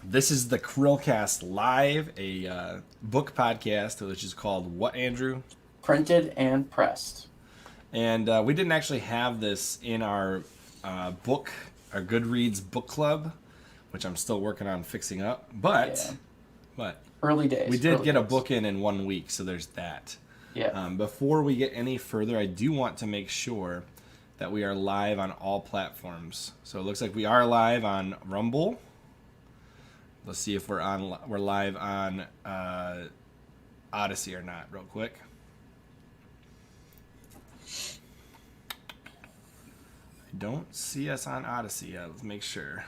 This is the TheCHRILLCAST Live, a book podcast, which is called what, Andrew? Printed and pressed. And we didn't actually have this in our book, our Goodreads book club, which I'm still working on fixing up. But Early days. we did get a book in 1 week, so there's that. Yeah. Before we get any further, I do want to make sure that we are live on all platforms. So it looks like we are live on Rumble. Let's see if we're live on Odyssey or not, real quick. I don't see us on Odyssey yet. Let's make sure.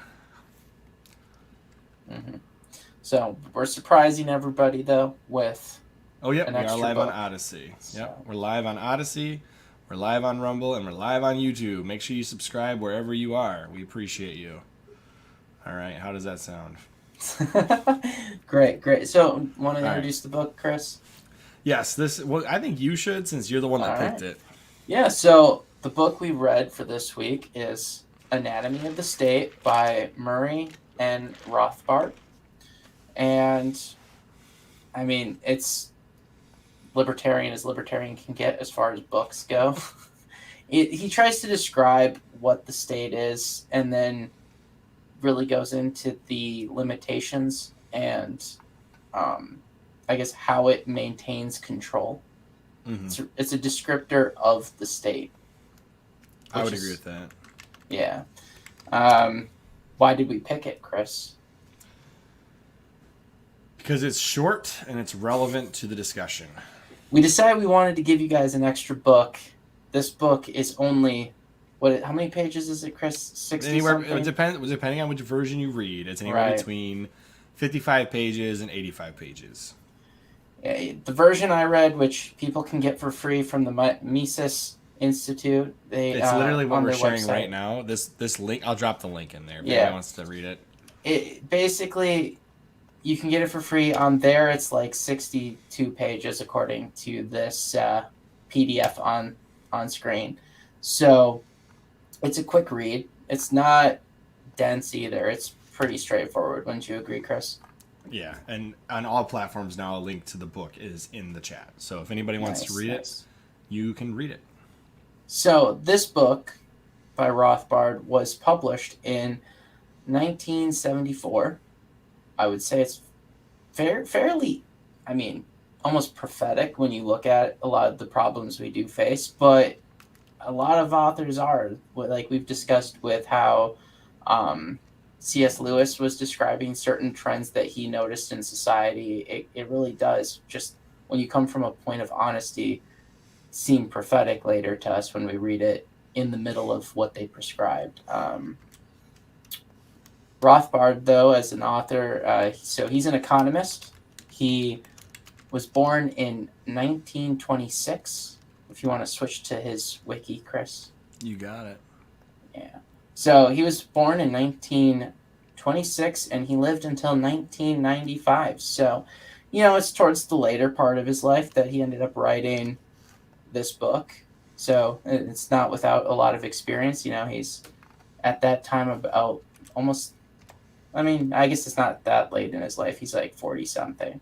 Mm-hmm. So we're surprising everybody though with. Oh yeah, we are live book. on Odyssey. Yep, we're live on Odyssey. We're live on Rumble, and we're live on YouTube. Make sure you subscribe wherever you are. We appreciate you. All right, how does that sound? Great. So, want to introduce the book, Chris? Yes, I think you should, since you're the one that picked it. Yeah, so the book we read for this week is Anatomy of the State by Murray and Rothbard. And, I mean, it's libertarian as libertarian can get as far as books go. He tries to describe what the state is and then really goes into the limitations and I guess how it maintains control. Mm-hmm. It's a descriptor of the state. I would agree with that. Yeah. Why did we pick it, Chris? Because it's short and it's relevant to the discussion. We decided we wanted to give you guys an extra book. This book is only... how many pages is it, Chris? 60 something? Depending on which version you read. It's anywhere between 55 pages and 85 pages. Yeah, the version I read, which people can get for free from the Mises Institute. It's literally what we're sharing right now. This link, I'll drop the link in there if anyone wants to read it. It basically, you can get it for free. On there, it's like 62 pages according to this PDF on screen. So... it's a quick read. It's not dense either. It's pretty straightforward. Wouldn't you agree, Chris? Yeah, and on all platforms now, a link to the book is in the chat. So if anybody wants to read it, you can read it. So this book by Rothbard was published in 1974. I would say it's fairly, almost prophetic when you look at a lot of the problems we do face, but a lot of authors are, like we've discussed with how C.S. Lewis was describing certain trends that he noticed in society. It really does, just when you come from a point of honesty, seem prophetic later to us when we read it in the middle of what they prescribed. Rothbard, though, as an author, so he's an economist. He was born in 1926. If you want to switch to his wiki, Chris. You got it. Yeah. So he was born in 1926 and he lived until 1995. So, it's towards the later part of his life that he ended up writing this book. So it's not without a lot of experience. He's at that time about almost, I guess it's not that late in his life. He's like 40 something.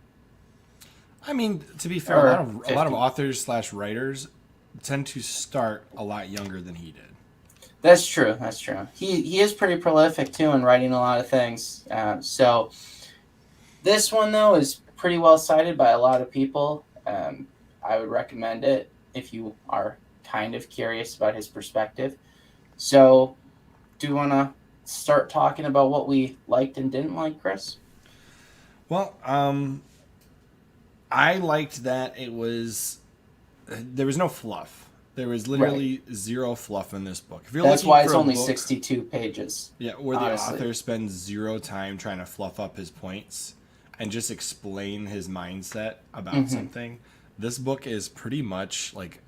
To be fair, a lot of authors / writers tend to start a lot younger than he did. That's true. He is pretty prolific, too, in writing a lot of things. So this one, though, is pretty well cited by a lot of people. I would recommend it if you are kind of curious about his perspective. So do you want to start talking about what we liked and didn't like, Chris? Well, I liked that there was no fluff. There was literally zero fluff in this book. That's why it's only 62 pages. Yeah, where the author spends zero time trying to fluff up his points and just explain his mindset about something. This book is pretty much like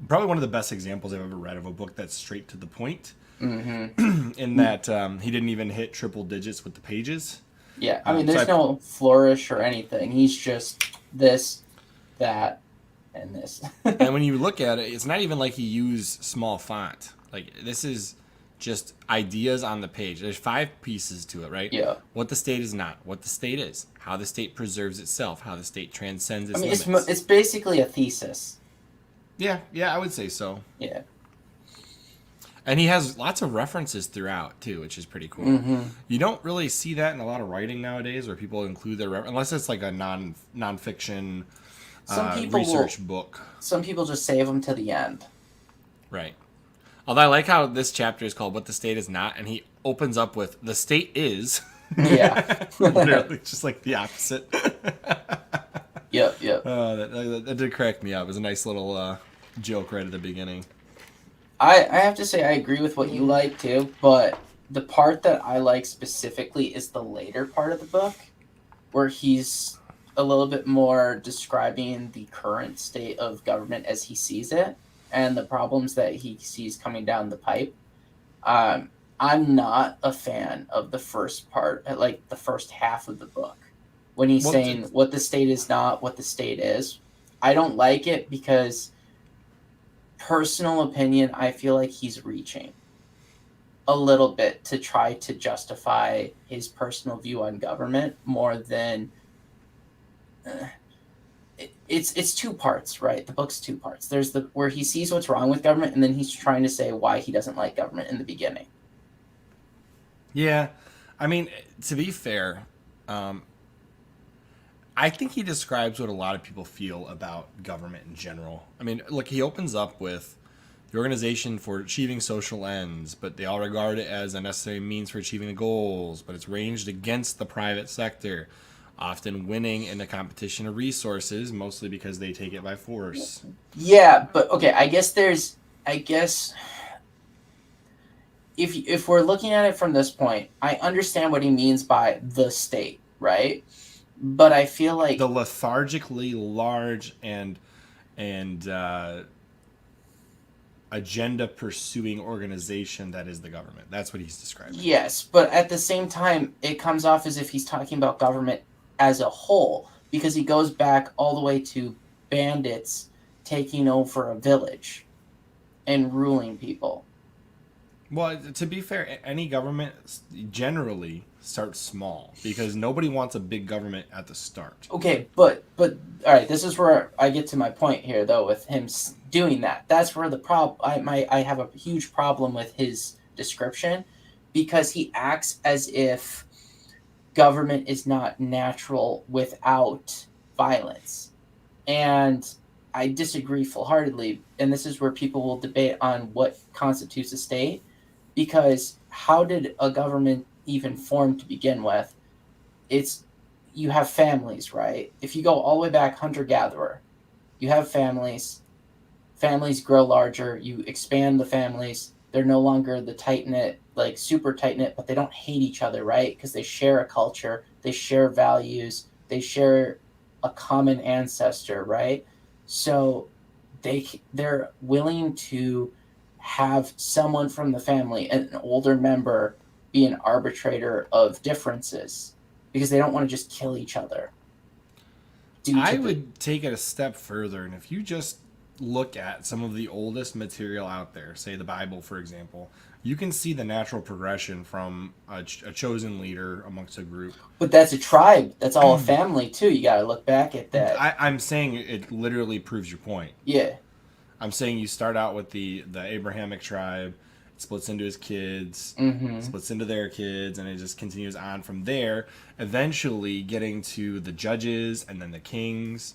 probably one of the best examples I've ever read of a book that's straight to the point. In that he didn't even hit triple digits with the pages. Yeah, there's no flourish or anything. He's just this, that, and this. And when you look at it, it's not even like he used small font. Like, this is just ideas on the page. There's 5 pieces to it, right? Yeah. What the state is not, what the state is, how the state preserves itself, how the state transcends its I mean, limits. it's basically a thesis. Yeah, I would say so. Yeah. And he has lots of references throughout too, which is pretty cool. Mm-hmm. You don't really see that in a lot of writing nowadays, where people include their unless it's like a nonfiction research book. Some people just save them to the end. Right. Although I like how this chapter is called "What the State Is Not," and he opens up with "The state is." Yeah. Literally, just like the opposite. Yep. Oh, that did crack me up. It was a nice little joke right at the beginning. I have to say I agree with what you like too, but the part that I like specifically is the later part of the book, where he's a little bit more describing the current state of government as he sees it and the problems that he sees coming down the pipe. I'm not a fan of the first part, like the first half of the book, when he's saying what the state is not, what the state is. I don't like it because, personal opinion, I feel like he's reaching a little bit to try to justify his personal view on government more than it's 2 parts, right? The book's 2 parts. There's the where he sees what's wrong with government, and then he's trying to say why he doesn't like government in the beginning. Yeah, I mean, to be fair, I think he describes what a lot of people feel about government in general. I mean, look, he opens up with the organization for achieving social ends, but they all regard it as a necessary means for achieving the goals, but it's ranged against the private sector, often winning in the competition of resources, mostly because they take it by force. Yeah, but okay, I guess if we're looking at it from this point, I understand what he means by the state, right? But I feel like the lethargically large and agenda pursuing organization that is the government. That's what he's describing. Yes, but at the same time, it comes off as if he's talking about government as a whole, because he goes back all the way to bandits taking over a village and ruling people. Well, to be fair, any government generally starts small because nobody wants a big government at the start. Okay, but all right, this is where I get to my point here, though, with him doing that. That's where the problem. I have a huge problem with his description, because he acts as if government is not natural without violence, and I disagree full-heartedly. And this is where people will debate on what constitutes a state. Because how did a government even form to begin with? You have families, right? If you go all the way back, hunter-gatherer, you have families. Families grow larger. You expand the families. They're no longer the tight-knit, like super tight-knit, but they don't hate each other, right? Because they share a culture. They share values. They share a common ancestor, right? So they're willing to have someone from the family, an older member, be an arbitrator of differences, because they don't want to just kill each other. I would take it a step further, and if you just look at some of the oldest material out there, say the Bible, for example, you can see the natural progression from a chosen leader amongst a group. But that's a tribe. That's all a family, too. You got to look back at that. I'm saying it literally proves your point. Yeah. I'm saying you start out with the Abrahamic tribe, it splits into his kids, splits into their kids, and it just continues on from there, eventually getting to the judges and then the kings,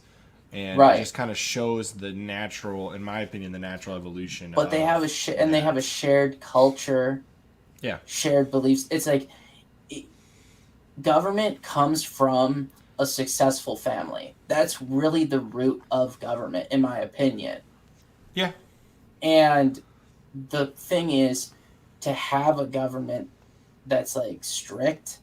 and it just kind of shows the natural, in my opinion, the natural evolution. But they have they have a shared culture, shared beliefs. It's like government comes from a successful family. That's really the root of government, in my opinion. Yeah. And the thing is, to have a government that's like strict,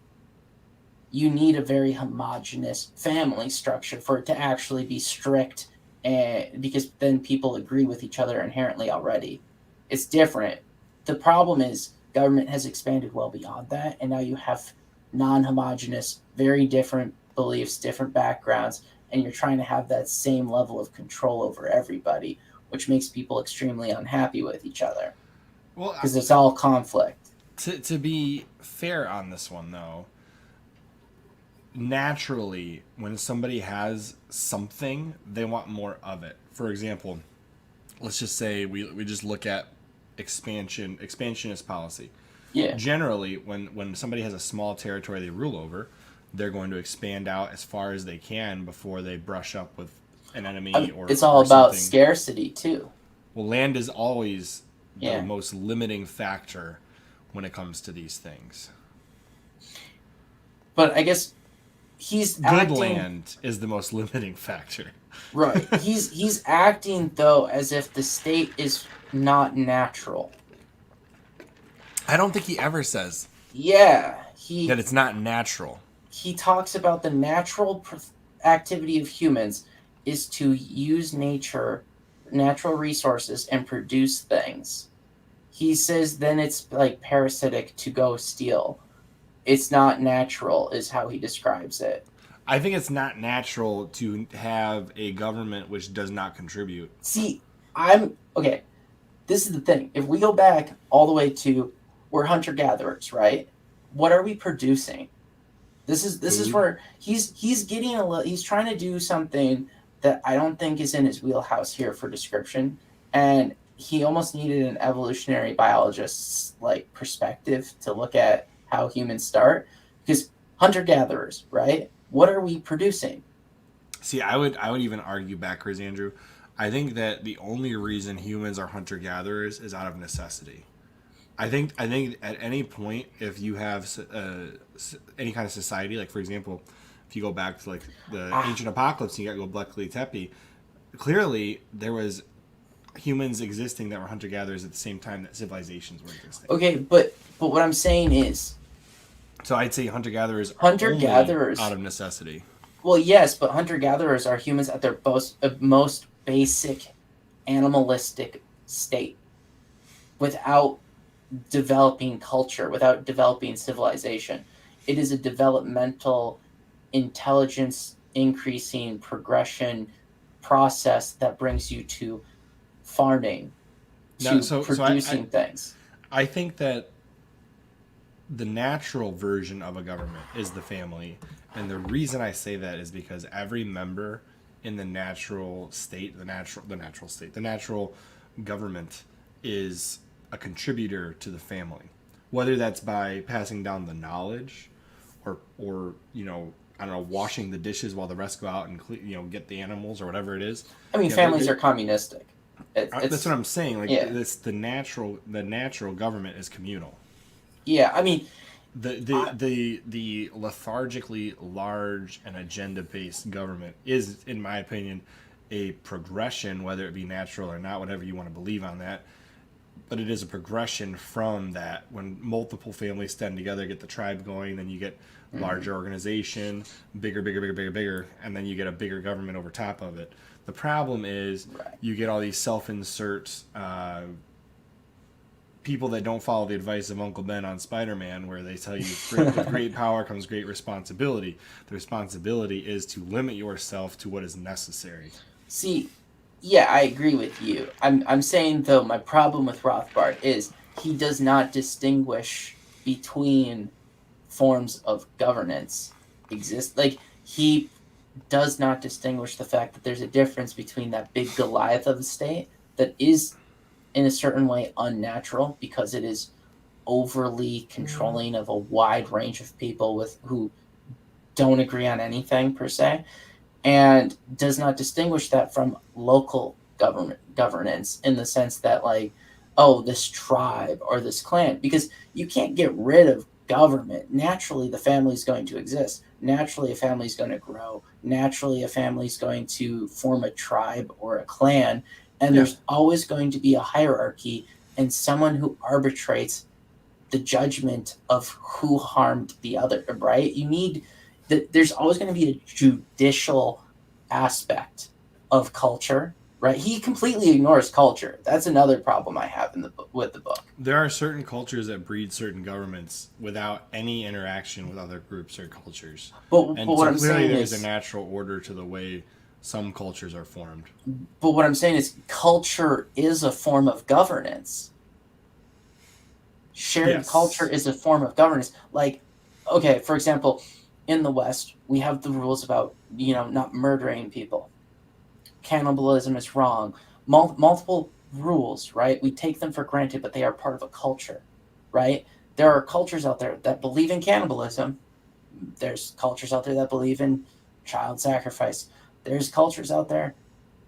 you need a very homogenous family structure for it to actually be strict, and because then people agree with each other inherently already. It's different. The problem is government has expanded well beyond that, and now you have non-homogenous, very different beliefs, different backgrounds, and you're trying to have that same level of control over everybody, which makes people extremely unhappy with each other. Well, because it's all conflict. to be fair on this one, though, naturally, when somebody has something, they want more of it. For example, let's just say we just look at expansionist policy. Yeah. Generally, when somebody has a small territory they rule over, they're going to expand out as far as they can before they brush up with an enemy it's all about something. scarcity too. Well, land is always Yeah. the most limiting factor when it comes to these things. But I guess he's Good acting, land is the most limiting factor. right. He's acting though as if the state is not natural. I don't think he ever says Yeah, that it's not natural. he talks about the natural activity of humans is to use natural resources, and produce things. He says then it's like parasitic to go steal. It's not natural, is how he describes it. I think it's not natural to have a government which does not contribute. See, okay. This is the thing. If we go back all the way to we're hunter gatherers, right? What are we producing? This is where he's getting he's trying to do something that I don't think is in his wheelhouse here for description, and he almost needed an evolutionary biologist's like perspective to look at how humans start, because hunter gatherers, right? What are we producing? See, I would even argue backwards, Andrew. I think that the only reason humans are hunter gatherers is out of necessity. I think at any point, if you have any kind of society, like for example, if you go back to like the ancient apocalypse, and you got Göbekli Tepe, clearly there was humans existing that were hunter gatherers at the same time that civilizations were existing. Okay, but what I'm saying is, so I'd say hunter gatherers out of necessity. Well, yes, but hunter gatherers are humans at their most basic animalistic state, without developing culture, without developing civilization. It is a developmental, intelligence increasing progression process that brings you to farming, to producing things. I think that the natural version of a government is the family, and the reason I say that is because every member in the natural state, the natural government is a contributor to the family, whether that's by passing down the knowledge, or I don't know, washing the dishes while the rest go out and get the animals or whatever it is. I mean, families are communistic. That's what I'm saying. Like, it's the natural government is communal. Yeah, I mean, the lethargically large and agenda-based government is, in my opinion, a progression, whether it be natural or not, whatever you want to believe on that. But it is a progression from that. When multiple families stand together, get the tribe going, then you get larger organization, bigger, and then you get a bigger government over top of it. The problem is you get all these self-insert people that don't follow the advice of Uncle Ben on Spider-Man, where they tell you with great power comes great responsibility. The responsibility is to limit yourself to what is necessary. See, yeah, I agree with you. I'm saying, though, my problem with Rothbard is he does not distinguish between forms of governance exist. Like, he does not distinguish the fact that there's a difference between that big Goliath of a state that is, in a certain way, unnatural because it is overly controlling of a wide range of people who don't agree on anything per se, and does not distinguish that from local governance in the sense that, like, oh, this tribe or this clan, because you can't get rid of government. Naturally, the family is going to exist. Naturally, a family is going to grow. Naturally, a family is going to form a tribe or a clan, and there's always going to be a hierarchy and someone who arbitrates the judgment of who harmed the other, right? There's always going to be a judicial aspect of culture, right? He completely ignores culture. That's another problem I have with the book. There are certain cultures that breed certain governments without any interaction with other groups or cultures. But what I'm saying is there's a natural order to the way some cultures are formed. But what I'm saying is culture is a form of governance. Shared culture is a form of governance. Like, okay, for example, in the West, we have the rules about, not murdering people. Cannibalism is wrong. Multiple rules, right? We take them for granted, but they are part of a culture, right? There are cultures out there that believe in cannibalism. There's cultures out there that believe in child sacrifice. There's cultures out there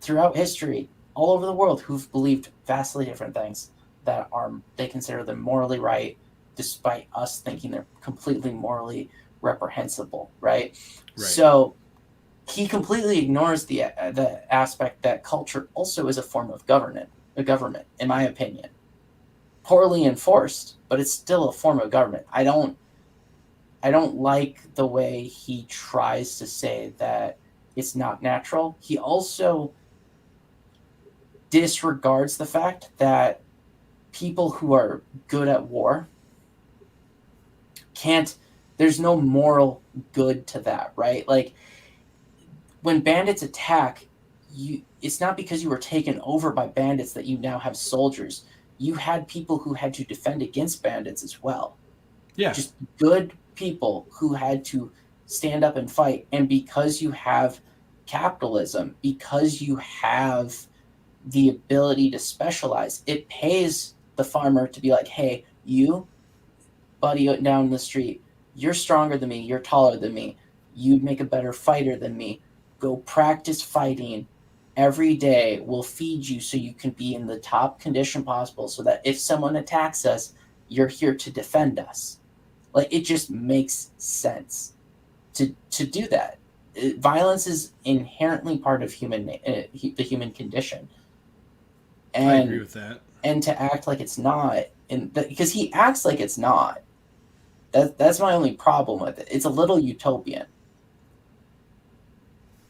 throughout history, all over the world, who've believed vastly different things that they consider them morally right, despite us thinking they're completely morally reprehensible, right? So he completely ignores the aspect that culture also is a form of government, in my opinion. Poorly enforced, but it's still a form of government. I don't like the way he tries to say that it's not natural. He also disregards the fact that people who are good at war there's no moral good to that, right? Like, when bandits attack, it's not because you were taken over by bandits that you now have soldiers. You had people who had to defend against bandits as well. Yeah. Just good people who had to stand up and fight. And because you have capitalism, because you have the ability to specialize, it pays the farmer to be like, hey, you, buddy down the street, you're stronger than me, you're taller than me, you'd make a better fighter than me. Go practice fighting every day. We'll feed you so you can be in the top condition possible so that if someone attacks us, you're here to defend us. Like, it just makes sense to do that. Violence is inherently part of the human condition. And, I agree with that. And to act like it's not, because he acts like it's not. That's my only problem with it. It's a little utopian.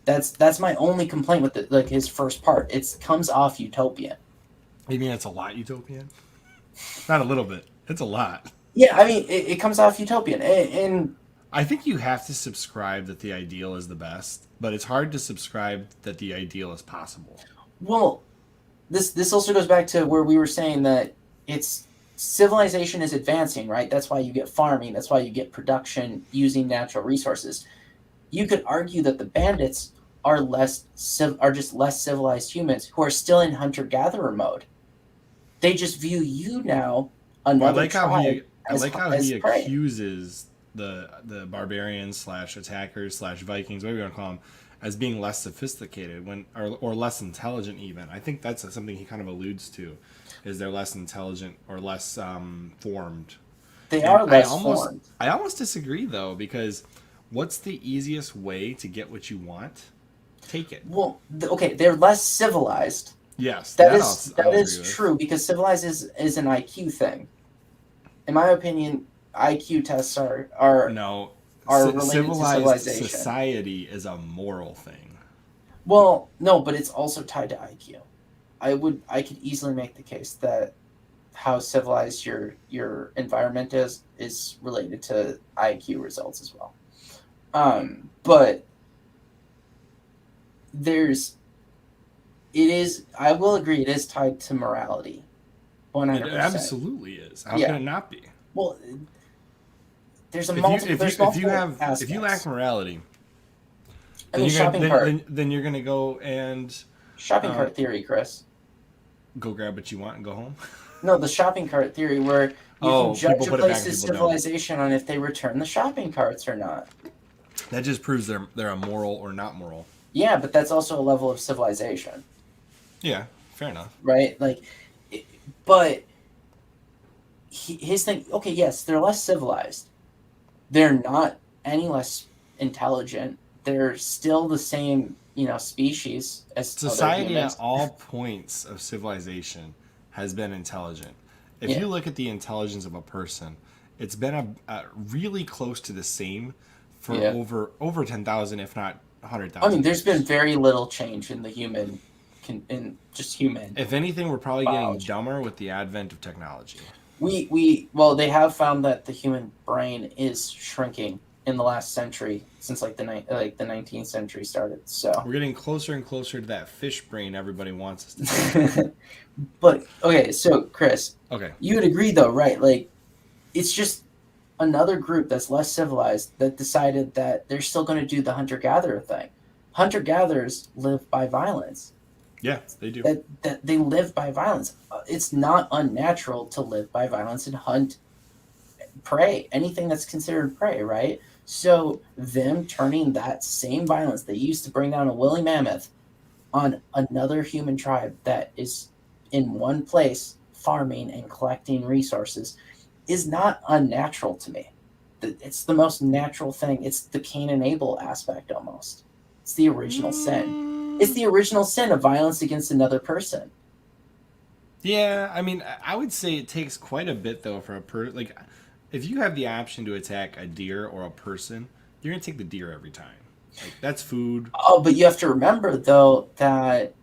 That's my only complaint with it, like his first part. It comes off utopian. You mean it's a lot utopian? Not a little bit. It's a lot. Yeah, I mean, it comes off utopian. And I think you have to subscribe that the ideal is the best, but it's hard to subscribe that the ideal is possible. Well, this also goes back to where we were saying that civilization is advancing, right? That's why you get farming. That's why you get production using natural resources. You could argue that the bandits are just less civilized humans who are still in hunter-gatherer mode. They just view you now, another tribe, I like how he prey. accuses the barbarians / attackers / Vikings, whatever you want to call them, as being less sophisticated or less intelligent even. I think that's something he kind of alludes to, is they're less intelligent or less formed. They are less formed. I almost disagree, though, because what's the easiest way to get what you want? Take it. Well, okay, they're less civilized. Yes, that is true, because civilized is an IQ thing. In my opinion, IQ tests are related to civilization. Society is a moral thing. Well, no, but it's also tied to IQ. I could easily make the case that how civilized your environment is related to IQ results as well. But I will agree, it is tied to morality. 100%. It absolutely is. How can it not be? Well, there's multiple aspects. If you lack morality, then you're going to go and... Shopping cart theory, Chris. Go grab what you want and go home? No, the shopping cart theory where you can judge a place's civilization on if they return the shopping carts or not. That just proves they're immoral or not moral. Yeah, but that's also a level of civilization. Yeah, fair enough. Right? But his thing, okay, yes, they're less civilized. They're not any less intelligent. They're still the same, species as society at all points of civilization has been intelligent. If you look at the intelligence of a person, it's been a really close to the same for over 10,000, if not 100,000. I mean, there's been very little change in the human. If anything, we're probably getting dumber with the advent of technology. They have found that the human brain is shrinking in the last century, since the 19th century started. So we're getting closer and closer to that fish brain everybody wants us to. But okay, so Chris, you would agree though, right? Like, It's just another group that's less civilized that decided that they're still going to do the hunter-gatherer thing. Hunter-gatherers live by violence. Yeah, they do. That they live by violence. It's not unnatural to live by violence and hunt prey, anything that's considered prey, right? So them turning that same violence they used to bring down a woolly mammoth on another human tribe that is in one place farming and collecting resources is not unnatural to me. It's the most natural thing. It's the Cain and Abel aspect almost. It's the original sin. It's the original sin of violence against another person. Yeah, I mean, I would say it takes quite a bit though for like, if you have the option to attack a deer or a person, you're gonna take the deer every time. Like that's food. Oh, but you have to remember though that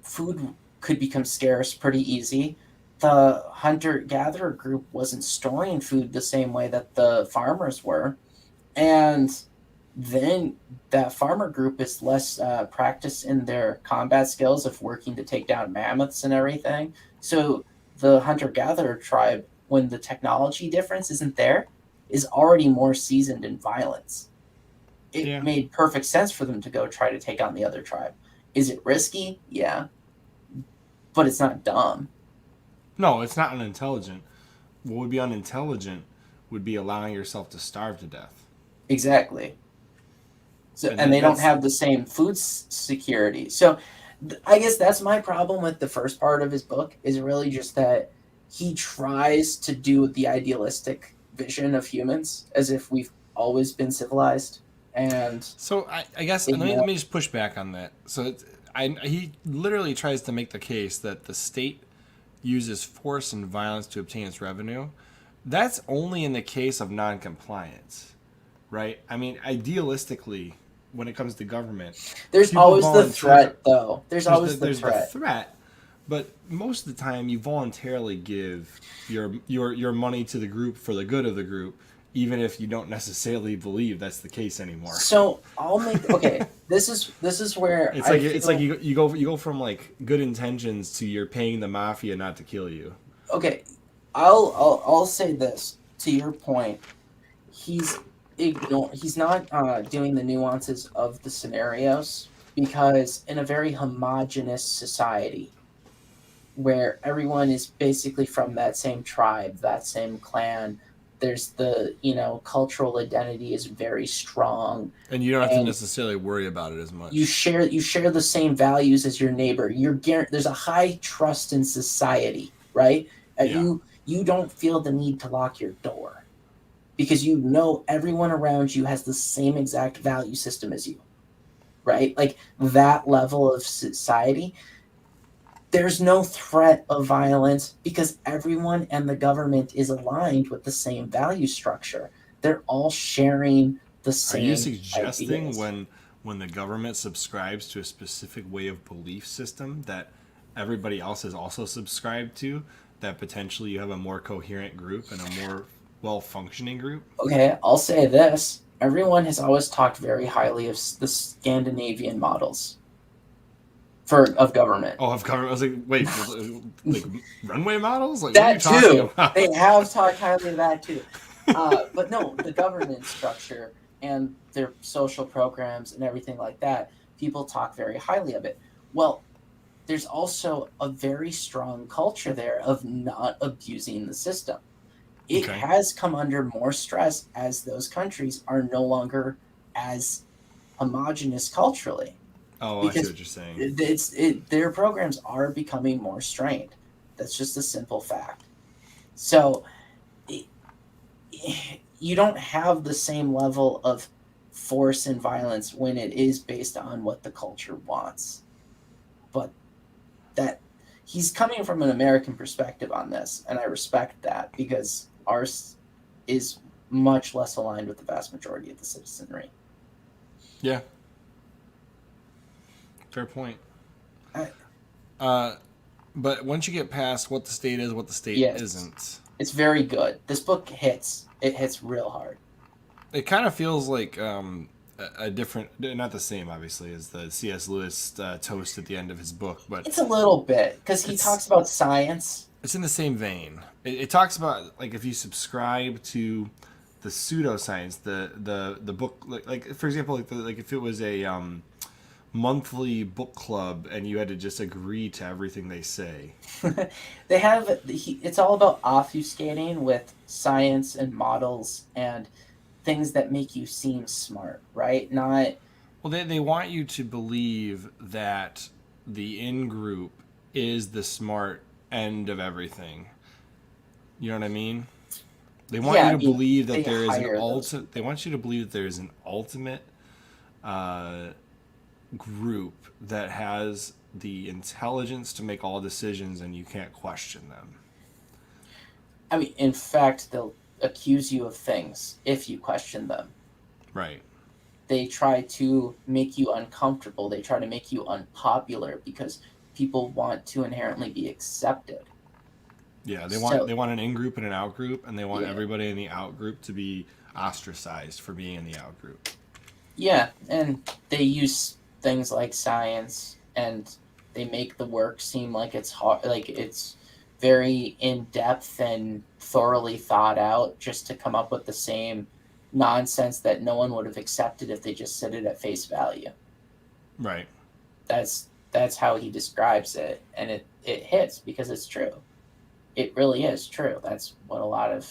food could become scarce pretty easy. The hunter-gatherer group wasn't storing food the same way that the farmers were, and then that farmer group is less practiced in their combat skills of working to take down mammoths and everything. So the hunter-gatherer tribe, when the technology difference isn't there, is already more seasoned in violence. It made perfect sense for them to go try to take on the other tribe. Is it risky? Yeah. But it's not dumb. No, it's not unintelligent. What would be unintelligent would be allowing yourself to starve to death. Exactly. So, and they don't have the same food security. So I guess that's my problem with the first part of his book, is really just that he tries to do the idealistic vision of humans as if we've always been civilized. And so I guess let me just push back on that. So he literally tries to make the case that the state uses force and violence to obtain its revenue. That's only in the case of non-compliance, right? I mean, idealistically, when it comes to government, there's always the threat, though. There's always the threat. But most of the time, you voluntarily give your money to the group for the good of the group, even if you don't necessarily believe that's the case anymore. So I'll make This is where it's like you go from like good intentions to you're paying the mafia not to kill you. Okay, I'll say this to your point. He's not doing the nuances of the scenarios, because in a very homogenous society where everyone is basically from that same tribe, that same clan, there's the cultural identity is very strong, and you don't have to necessarily worry about it as much. You share the same values as your neighbor. There's a high trust in society, right? You don't feel the need to lock your door, because everyone around you has the same exact value system as you, right? Like that level of society. There's no threat of violence because everyone and the government is aligned with the same value structure. They're all sharing the same. Are you suggesting ideas. when the government subscribes to a specific way of belief system that everybody else is also subscribed to, that potentially you have a more coherent group and a more well-functioning group? Okay, I'll say this. Everyone has always talked very highly of the Scandinavian models of government. Oh, of government. I was like, wait, like runway models? Like, that what are you talking about? They have talked highly of that too. But no, the governance structure and their social programs and everything like that, people talk very highly of it. Well, there's also a very strong culture there of not abusing the system. It has come under more stress as those countries are no longer as homogenous culturally. Oh, I see what you're saying. Their programs are becoming more strained. That's just a simple fact. So you don't have the same level of force and violence when it is based on what the culture wants. But that he's coming from an American perspective on this, and I respect that, because ours is much less aligned with the vast majority of the citizenry. Yeah. Fair point. But once you get past what the state is, what the state isn't, it's very good. This book hits. It hits real hard. It kind of feels like a different, not the same, obviously, as the C.S. Lewis toast at the end of his book, but it's a little bit, because he talks about science it's in the same vein. It talks about like if you subscribe to the pseudoscience, the book, like for example, like if it was a monthly book club and you had to just agree to everything they say. They have it's all about obfuscating with science and models and things that make you seem smart, right? Not Well, they want you to believe that the in group is the smart end of everything. You know what I mean? They want yeah, you I to mean believe that they there is an hire those. ultimate. They want you to believe that there is an ultimate uh, group that has the intelligence to make all decisions, and you can't question them. I mean, in fact, they'll accuse you of things if you question them. Right. They try to make you uncomfortable. They try to make you unpopular because people want to inherently be accepted. Yeah. So, They want an in group and an out group, and they want yeah. everybody in the out group to be ostracized for being in the out group. Yeah, and they use things like science and they make the work seem like it's hard, like it's very in depth and thoroughly thought out just to come up with the same nonsense that no one would have accepted if they just said it at face value. Right. That's how he describes it, and it hits because it's true. It really is true. That's what a lot of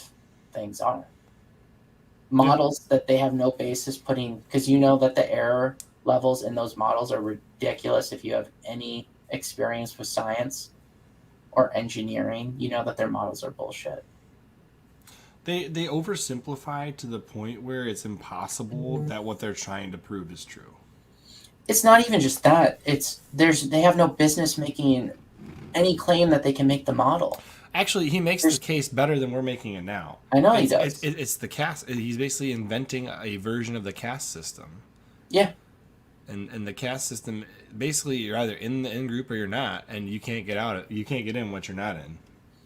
things are. Yeah. Models that they have no basis putting, because you know that the error levels in those models are ridiculous. If you have any experience with science or engineering, you know that their models are bullshit. They oversimplify to the point where it's impossible that what they're trying to prove is true. It's not even just that. They have no business making any claim that they can make the model. Actually, he makes the There's case better than we're making it now. I know he does. It's the cast. He's basically inventing a version of the caste system. Yeah. And the caste system, basically, you're either in the in group or you're not, and you can't get out. You can't get in once you're not in.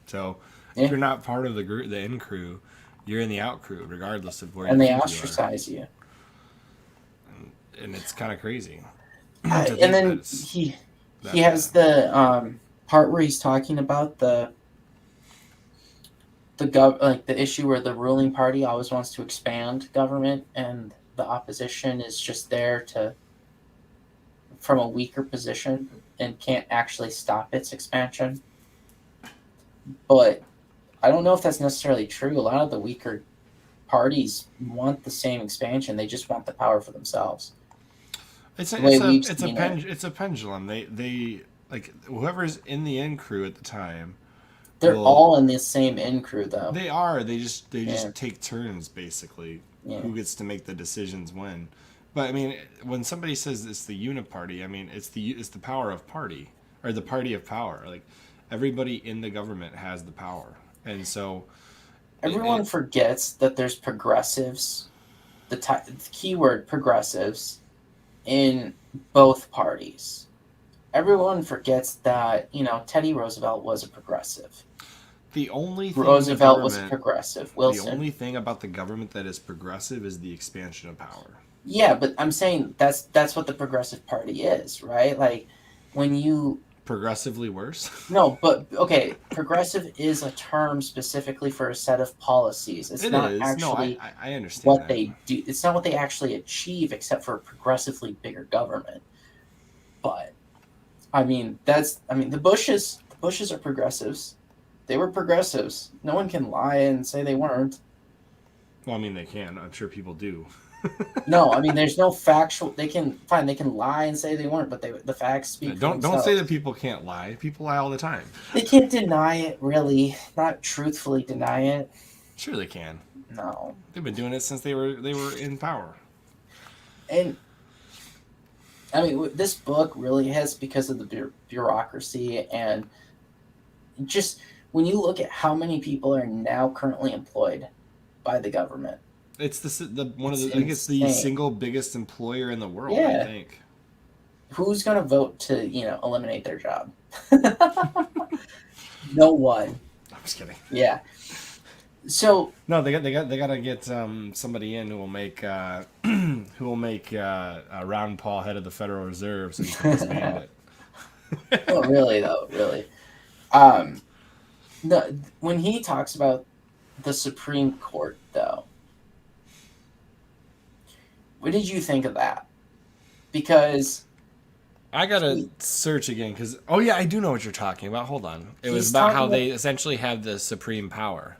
So if Yeah. you're not part of the group, the in crew, you're in the out crew, regardless of where And you they think you are. ostracize you. And it's kind of crazy to And think that then it's he that has bad. the part where he's talking about the issue where the ruling party always wants to expand government and the opposition is just there to from a weaker position and can't actually stop its expansion. But I don't know if that's necessarily true. A lot of the weaker parties want the same expansion. They just want the power for themselves. The way we've seen it. It's a pendulum. They like whoever's in the in crew at the time They're will all in the same in crew though. they Yeah. just take turns basically. Yeah. Who gets to make the decisions when? But I mean, when somebody says it's the uniparty, I mean it's the power of party or the party of power. Like everybody in the government has the power, and so Everyone forgets that there's progressives, the keyword progressives, in both parties. Everyone forgets that, Teddy Roosevelt was a progressive. the only thing in the Roosevelt was a government, progressive. the Wilson. only thing about the government that is progressive is the expansion of power. Yeah, but I'm saying that's what the Progressive Party is, right? Like when you Progressively worse. no, but okay, progressive is a term specifically for a set of policies. It's It not is. No, actually I understand what that. they do. It's not what they actually achieve, except for a progressively bigger government. But the Bushes are progressives. They were progressives. No one can lie and say they weren't. Well, I mean, they can. I'm sure people do. No, there's no factual. They can lie and say they weren't, but the facts speak for Don't say that themselves. people can't lie. People lie all the time. They can't deny it, really. Not truthfully deny it. Sure, they can. No. They've been doing it since they were in power. And this book really has because of the bureaucracy and just when you look at how many people are now currently employed by the government. It's the one of It's the I think it's the insane. single biggest employer in the world. Yeah. I think. Who's going to vote to eliminate their job? No one. I'm just kidding. Yeah. So No, they got to get somebody in who will make Ron Paul head of the Federal Reserve so he can expand it. oh, really though, really. Um, No, when he talks about the Supreme Court, though, what did you think of that? Because I gotta he, search again because oh yeah, I do know what you're talking about. Hold on, it was he's about how talking. they essentially have the supreme power.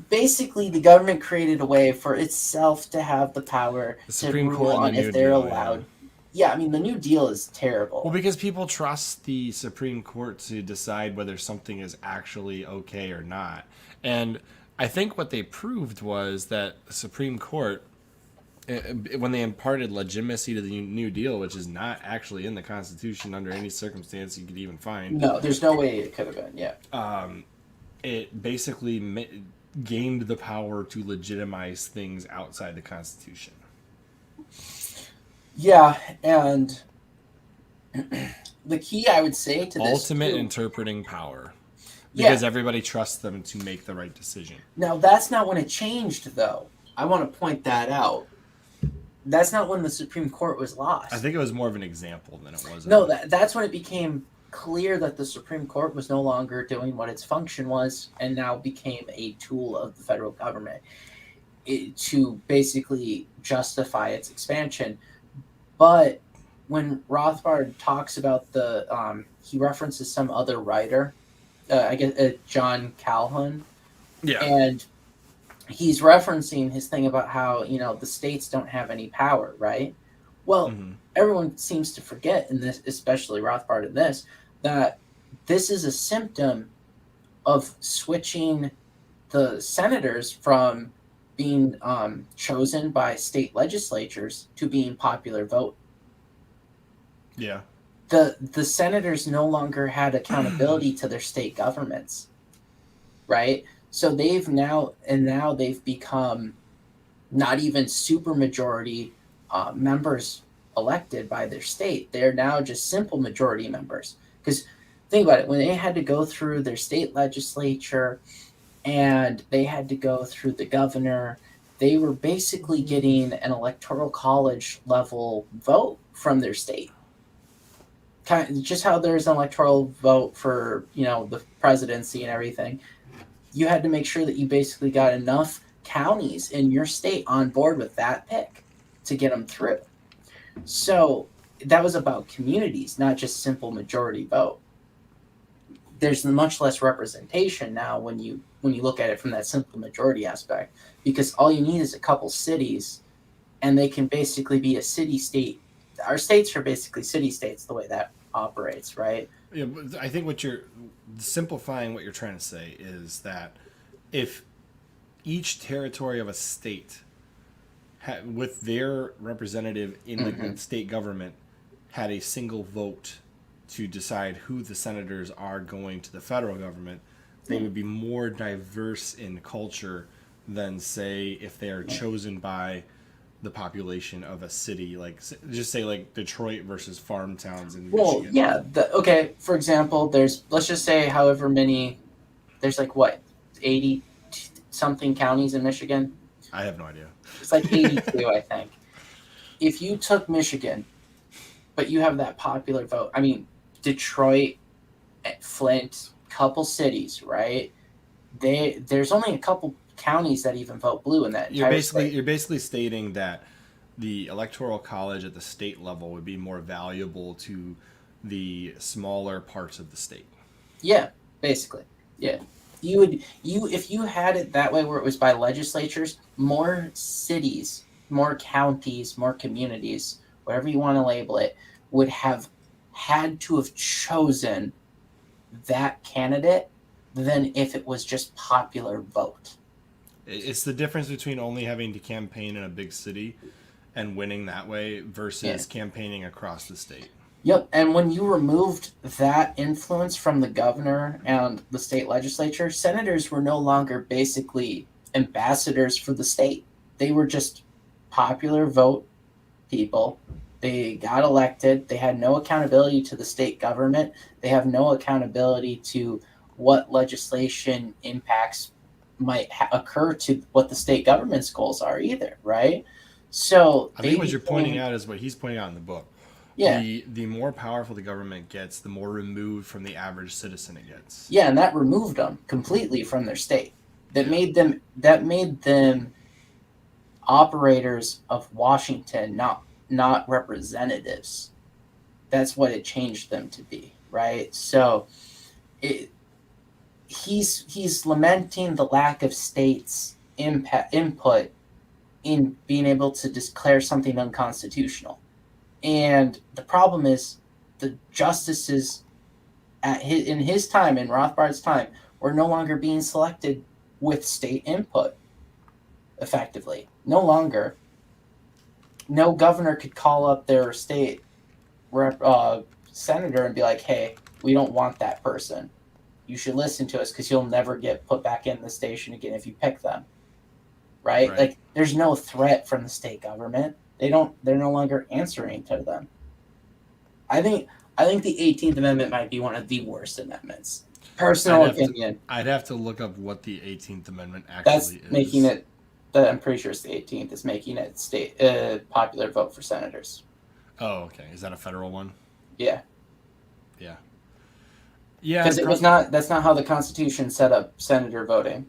Basically, the government created a way for itself to have the power The to Supreme rule Court and the on if New they're Deal, yeah. allowed. Yeah, I mean, the New Deal is Well, terrible. because people trust the Supreme Court to decide whether something is actually okay or not. And I think what they proved was that the Supreme Court, when they imparted legitimacy to the New Deal, which is not actually in the Constitution under any circumstance you could even find, No, there's no way it could have been. Yeah. it basically gained the power to legitimize things outside the Constitution. Yeah, and the key I would say to this Ultimate too. interpreting power. Yeah. Because everybody trusts them to make the right decision. Now that's not when it changed, though. I want to point that out. That's not when the Supreme Court was I lost. think it was more of an example than it was. No, that's when it became clear that the Supreme Court was no longer doing what its function was, and now became a tool of the federal government to basically justify its expansion. But when Rothbard talks about he references some other writer, I guess John Calhoun, Yeah. and he's referencing his thing about how the states don't have any power, right? Well, everyone seems to forget in this, especially Rothbard in this, that this is a symptom of switching the senators from being chosen by state legislatures to being popular vote. Yeah. The senators no longer had accountability to their state governments, right? So now they've become not even supermajority members elected by their state. They're now just simple majority members. Because think about it, when they had to go through their state legislature and they had to go through the governor, they were basically getting an electoral college level vote from their state. Kind of, just how there's an electoral vote for the presidency and everything. You had to make sure that you basically got enough counties in your state on board with that pick to get them through. So that was about communities, not just simple majority vote. There's much less representation now when you look at it from that simple majority aspect, because all you need is a couple cities, and they can basically be a city state. Our states are basically city states the way that operates, right? Yeah, I think what you're simplifying what you're trying to say is that if each territory of a state with their representative in the state government had a single vote to decide who the senators are going to the federal government, they would be more diverse in culture than, say, if they are chosen by the population of a city, like just say like Detroit versus farm towns in Well, Michigan. yeah. Okay, for example, let's just say however many, there's like what, 80 something counties in Michigan? I have no idea. It's like 82, I think. If you took Michigan, but you have that popular vote, I mean, Detroit, Flint, couple cities, right? There's only a couple counties that even vote blue in that entire state. You're basically stating that the electoral college at the state level would be more valuable to the smaller parts of the state. Yeah, basically. Yeah. If you had it that way where it was by legislatures, more cities, more counties, more communities, whatever you want to label it, would have had to have chosen that candidate than if it was just popular vote. It's the difference between only having to campaign in a big city and winning that way versus campaigning across the state. Yep, and when you removed that influence from the governor and the state legislature, senators were no longer basically ambassadors for the state. They were just popular vote people. They got elected. They had no accountability to the state government. They have no accountability to what legislation impacts might occur to what the state government's goals are either, right? So I think what you're pointing out is what he's pointing out in the book. Yeah. The more powerful the government gets, the more removed from the average citizen it gets. Yeah, and that removed them completely from their state. That Yeah. made them operators of Washington, not representatives. That's what it changed them to be, right? So it, he's lamenting the lack of states' input in being able to declare something unconstitutional. And the problem is the justices in his time, in Rothbard's time, were no longer being selected with state input effectively. No longer. No governor could call up their state senator and be like, hey, we don't want that person. You should listen to us because you'll never get put back in the station again if you pick them. Right? Like, there's no threat from the state government. They're no longer answering to them. I think the 18th Amendment might be one of the worst amendments. Personal opinion. I'd have to look up what the 18th Amendment actually is. That's making it, I'm pretty sure it's the 18th, is making it state popular vote for senators. Oh, okay. Is that a federal one? Yeah. Yeah. Yeah. Because that's not how the Constitution set up senator voting.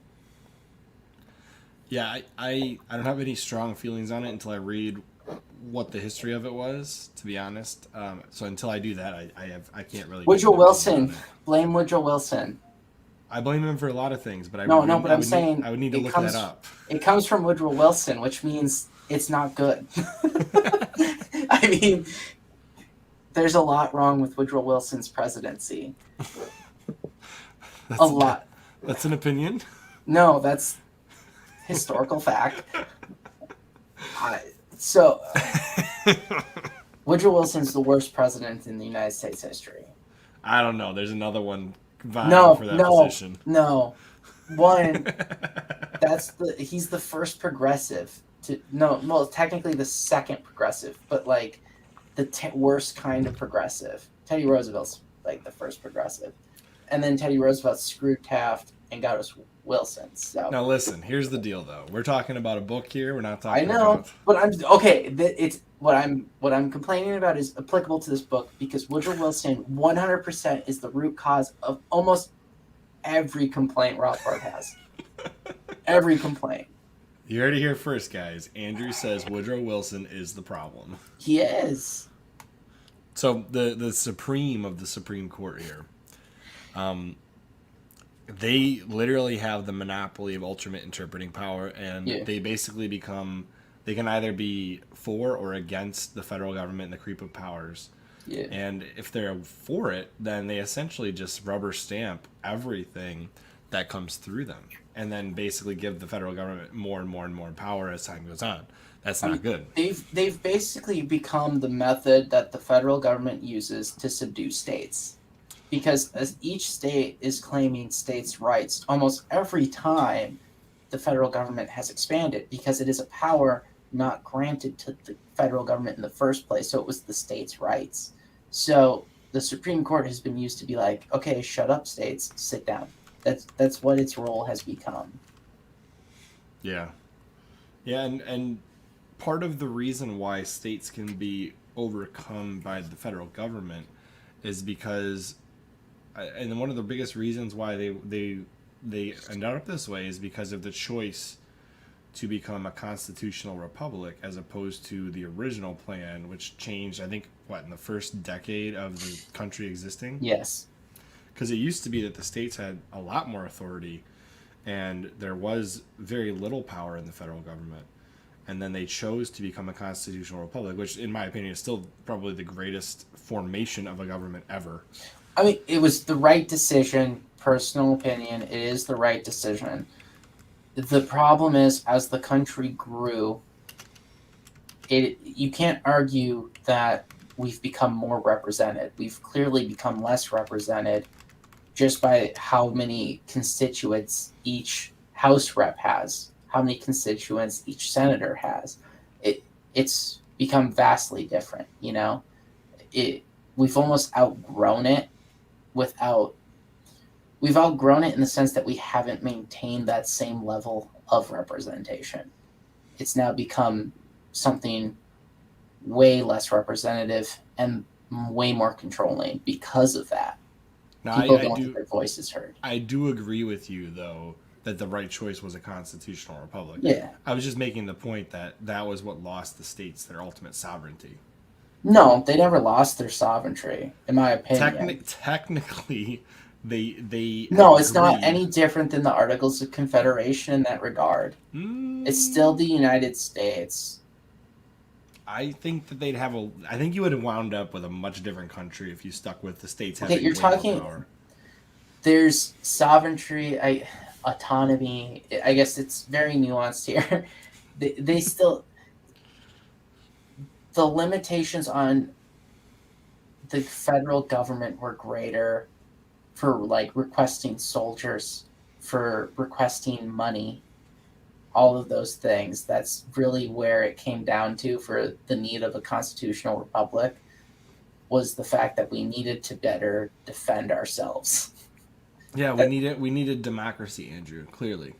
Yeah, I don't have any strong feelings on it until I read what the history of it was, to be honest. So until I do that, I can't really. Woodrow Wilson. Blame Woodrow Wilson. I blame him for a lot of things, but I would need to look that up. It comes from Woodrow Wilson, which means it's not good. I mean, there's a lot wrong with Woodrow Wilson's presidency. A lot. That's an opinion? No, that's historical fact. Woodrow Wilson's the worst president in the United States history. I don't know. There's another one vying for that position. No. He's the first progressive technically the second progressive, but like the worst kind of progressive. Teddy Roosevelt's like the first progressive. And then Teddy Roosevelt screwed Taft and got us Wilson. So now listen, here's the deal though. We're talking about a book here. We're not talking I know, about... but I'm okay. It's what I'm complaining about is applicable to this book because Woodrow Wilson 100% is the root cause of almost every complaint Rothbard has. Every complaint. You heard it here first, guys. Andrew says Woodrow Wilson is the problem. He is. So the Supreme of the Supreme Court here, they literally have the monopoly of ultimate interpreting power, and they basically they can either be for or against the federal government and the creep of powers. Yeah. And if they're for it, then they essentially just rubber stamp everything that comes through them, and then basically give the federal government more and more and more power as time goes on. That's not good. They've basically become the method that the federal government uses to subdue states. Because as each state is claiming states' rights almost every time the federal government has expanded, because it is a power not granted to the federal government in the first place. So it was the states' rights. So the Supreme Court has been used to be like, okay, shut up, states, sit down. That's what its role has become. Yeah. Yeah, and part of the reason why states can be overcome by the federal government is because, and one of the biggest reasons why they end up this way is because of the choice to become a constitutional republic as opposed to the original plan, which changed, I think, in the first decade of the country existing? Yes. Because it used to be that the states had a lot more authority and there was very little power in the federal government. And then they chose to become a constitutional republic, which, in my opinion, is still probably the greatest formation of a government ever. I mean, it was the right decision, personal opinion. It is the right decision. The problem is, as the country grew, you can't argue that we've become more represented. We've clearly become less represented just by how many constituents each House rep has, how many constituents each senator has. It's become vastly different, you know? We've almost outgrown it we've outgrown it in the sense that we haven't maintained that same level of representation. It's now become something way less representative and way more controlling because of that. Now, People don't get their voices heard. I do agree with you, though, that the right choice was a constitutional republic. Yeah. I was just making the point that that was what lost the states their ultimate sovereignty. No, they never lost their sovereignty, in my opinion. Technically, they No, agreed. it's not any different than the Articles of Confederation in that regard. It's still the United States. I think that they'd have I think you would have wound up with a much different country if you stuck with the states having you're talking. Power. There's sovereignty, autonomy. I guess it's very nuanced here. They still, the limitations on the federal government were greater for like requesting soldiers, for requesting money, all of those things. That's really where it came down to for the need of a constitutional republic, was the fact that we needed to better defend ourselves. Yeah, we needed democracy, Andrew, clearly.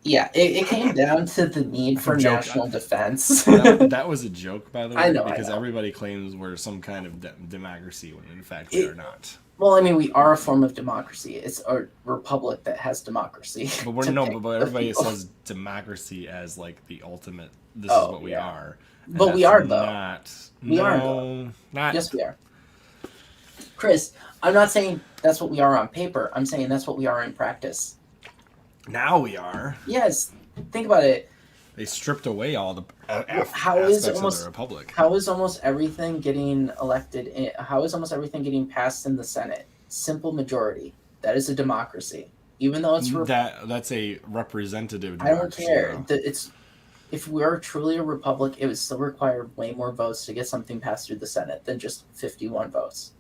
Yeah, it came down to the need for national defense. That was a joke, by the way, I know, because everybody claims we're some kind of democracy when in fact we are not. Well, I mean, we are a form of democracy. It's a republic that has democracy. But but everybody says democracy as like the ultimate. This is what we are. But we are though. Not. Yes, we are. Chris, I'm not saying that's what we are on paper. I'm saying that's what we are in practice. Now we are. Yes. Think about it. They stripped away all the aspects of the republic. How is almost everything getting elected? How is almost everything getting passed in the Senate? Simple majority. That is a democracy. Even though it's that's a representative democracy. I don't care. If we are truly a republic, it would still require way more votes to get something passed through the Senate than just 51 votes.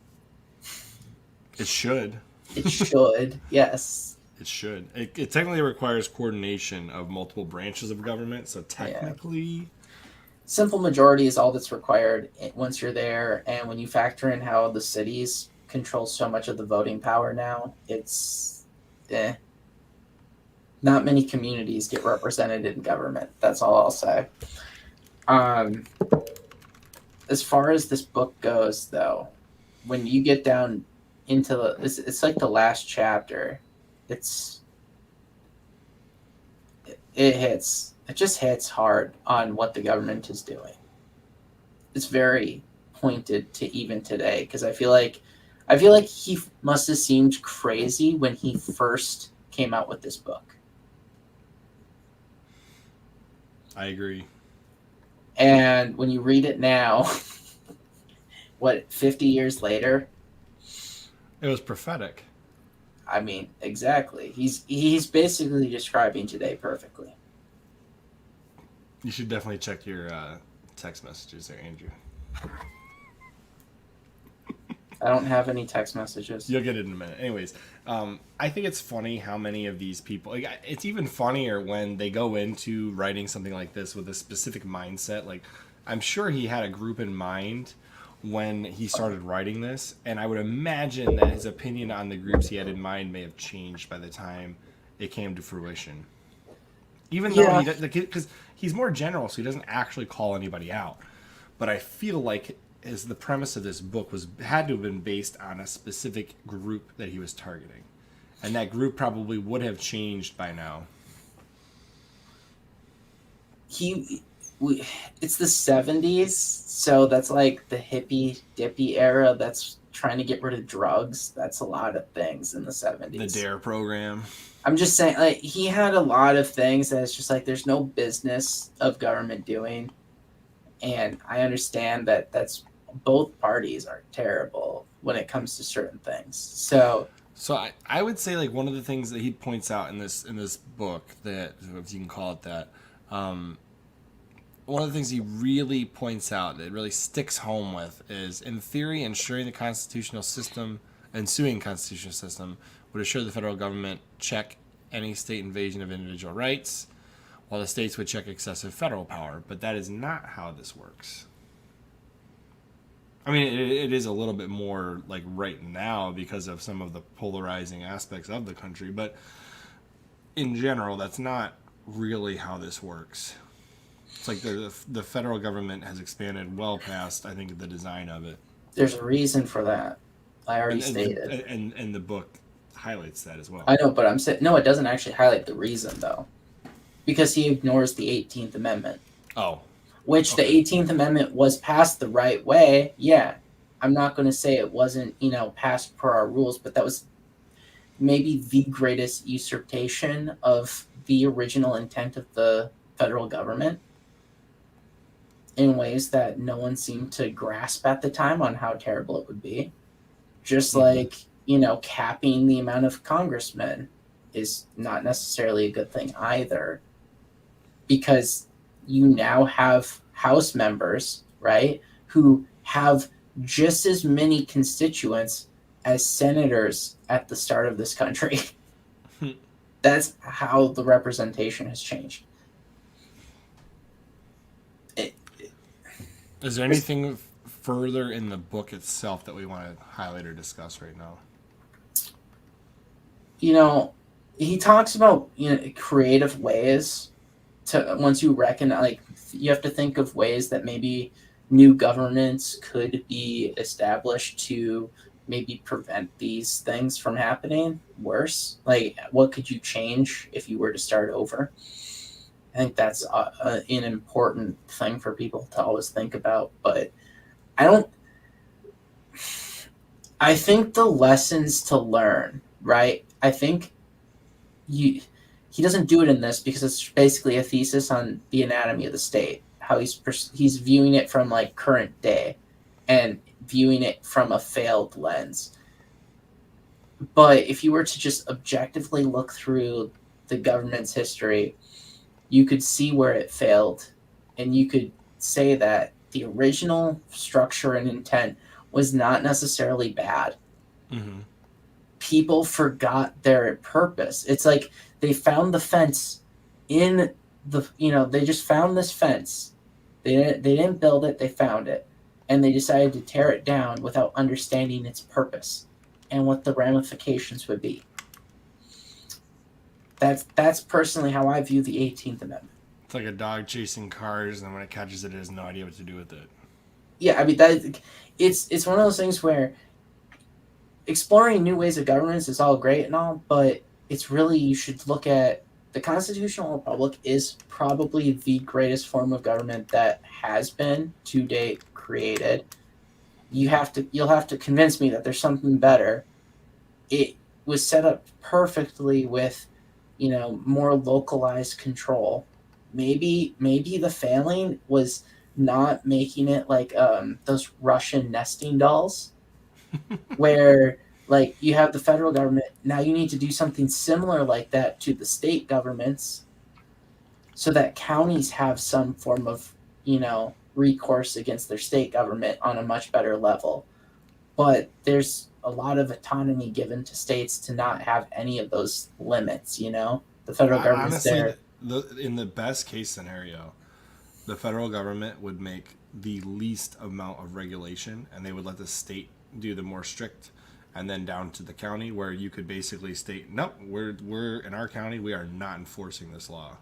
It should. It should. Yes. It should. It technically requires coordination of multiple branches of government. So technically, simple majority is all that's required once you're there. And when you factor in how the cities control so much of the voting power now, it's not many communities get represented in government. That's all I'll say. As far as this book goes, though, when you get down into it's like the last chapter. It just hits hard on what the government is doing. It's very pointed to even today, because I feel like he must have seemed crazy when he first came out with this book. I agree. And when you read it now, 50 years later, it was prophetic. I mean, exactly. He's basically describing today perfectly. You should definitely check your text messages there, Andrew. I don't have any text messages. You'll get it in a minute. Anyways, I think it's funny how many of these people... Like, it's even funnier when they go into writing something like this with a specific mindset. Like, I'm sure he had a group in mind when he started writing this, and I would imagine that his opinion on the groups he had in mind may have changed by the time it came to fruition. Even though because he's more general, so he doesn't actually call anybody out. But I feel like as the premise of this book had to have been based on a specific group that he was targeting, and that group probably would have changed by now. It's the 70s, so that's like the hippie dippy era. That's trying to get rid of drugs. That's a lot of things in the 70s. The DARE program. I'm just saying, like, he had a lot of things that it's just like there's no business of government doing. And I understand that both parties are terrible when it comes to certain things. So I would say, like, one of the things that he points out in this book, that, if you can call it that, one of the things he really points out that really sticks home with is, in theory, ensuring the constitutional system, ensuing constitutional system would assure the federal government check any state invasion of individual rights, while the states would check excessive federal power. But that is not how this works. I mean, it is a little bit more like right now because of some of the polarizing aspects of the country, but in general, that's not really how this works. It's like the federal government has expanded well past, I think, the design of it. There's a reason for that. I already And stated. and the book highlights that as well. I know, but I'm saying no. It doesn't actually highlight the reason though, because he ignores the 18th Amendment. Oh. Which Okay. the 18th Amendment was passed the right way. Yeah, I'm not going to say it wasn't, passed per our rules, but that was maybe the greatest usurpation of the original intent of the federal government in ways that no one seemed to grasp at the time on how terrible it would be. Just like, capping the amount of congressmen is not necessarily a good thing either, because you now have House members, right, who have just as many constituents as senators at the start of this country. That's how the representation has changed. Is there anything further in the book itself that we want to highlight or discuss right now? He talks about creative ways to, once you recognize, like, you have to think of ways that maybe new governments could be established to maybe prevent these things from happening worse. Like, what could you change if you were to start over? I think that's an important thing for people to always think about. But I think the lessons to learn, right? I think he doesn't do it in this because it's basically a thesis on the anatomy of the state, how he's viewing it from like current day and viewing it from a failed lens. But if you were to just objectively look through the government's history, you could see where it failed, and you could say that the original structure and intent was not necessarily bad. Mm-hmm. People forgot their purpose. It's like they found the fence in the, they just found this fence. They didn't build it, they found it. And they decided to tear it down without understanding its purpose and what the ramifications would be. That's personally how I view the 18th Amendment. It's like a dog chasing cars, and when it catches it, it has no idea what to do with it. Yeah, I mean, it's one of those things where exploring new ways of governance is all great and all, but it's really, you should look at the constitutional republic is probably the greatest form of government that has been to date created. You'll have to convince me that there's something better. It was set up perfectly with, more localized control. Maybe the failing was not making it like those Russian nesting dolls where like you have the federal government, now you need to do something similar like that to the state governments so that counties have some form of, recourse against their state government on a much better level. But there's a lot of autonomy given to states to not have any of those limits, The federal government's Honestly, there. In the best case scenario, the federal government would make the least amount of regulation, and they would let the state do the more strict, and then down to the county, where you could basically state, nope, we're in our county, we are not enforcing this law.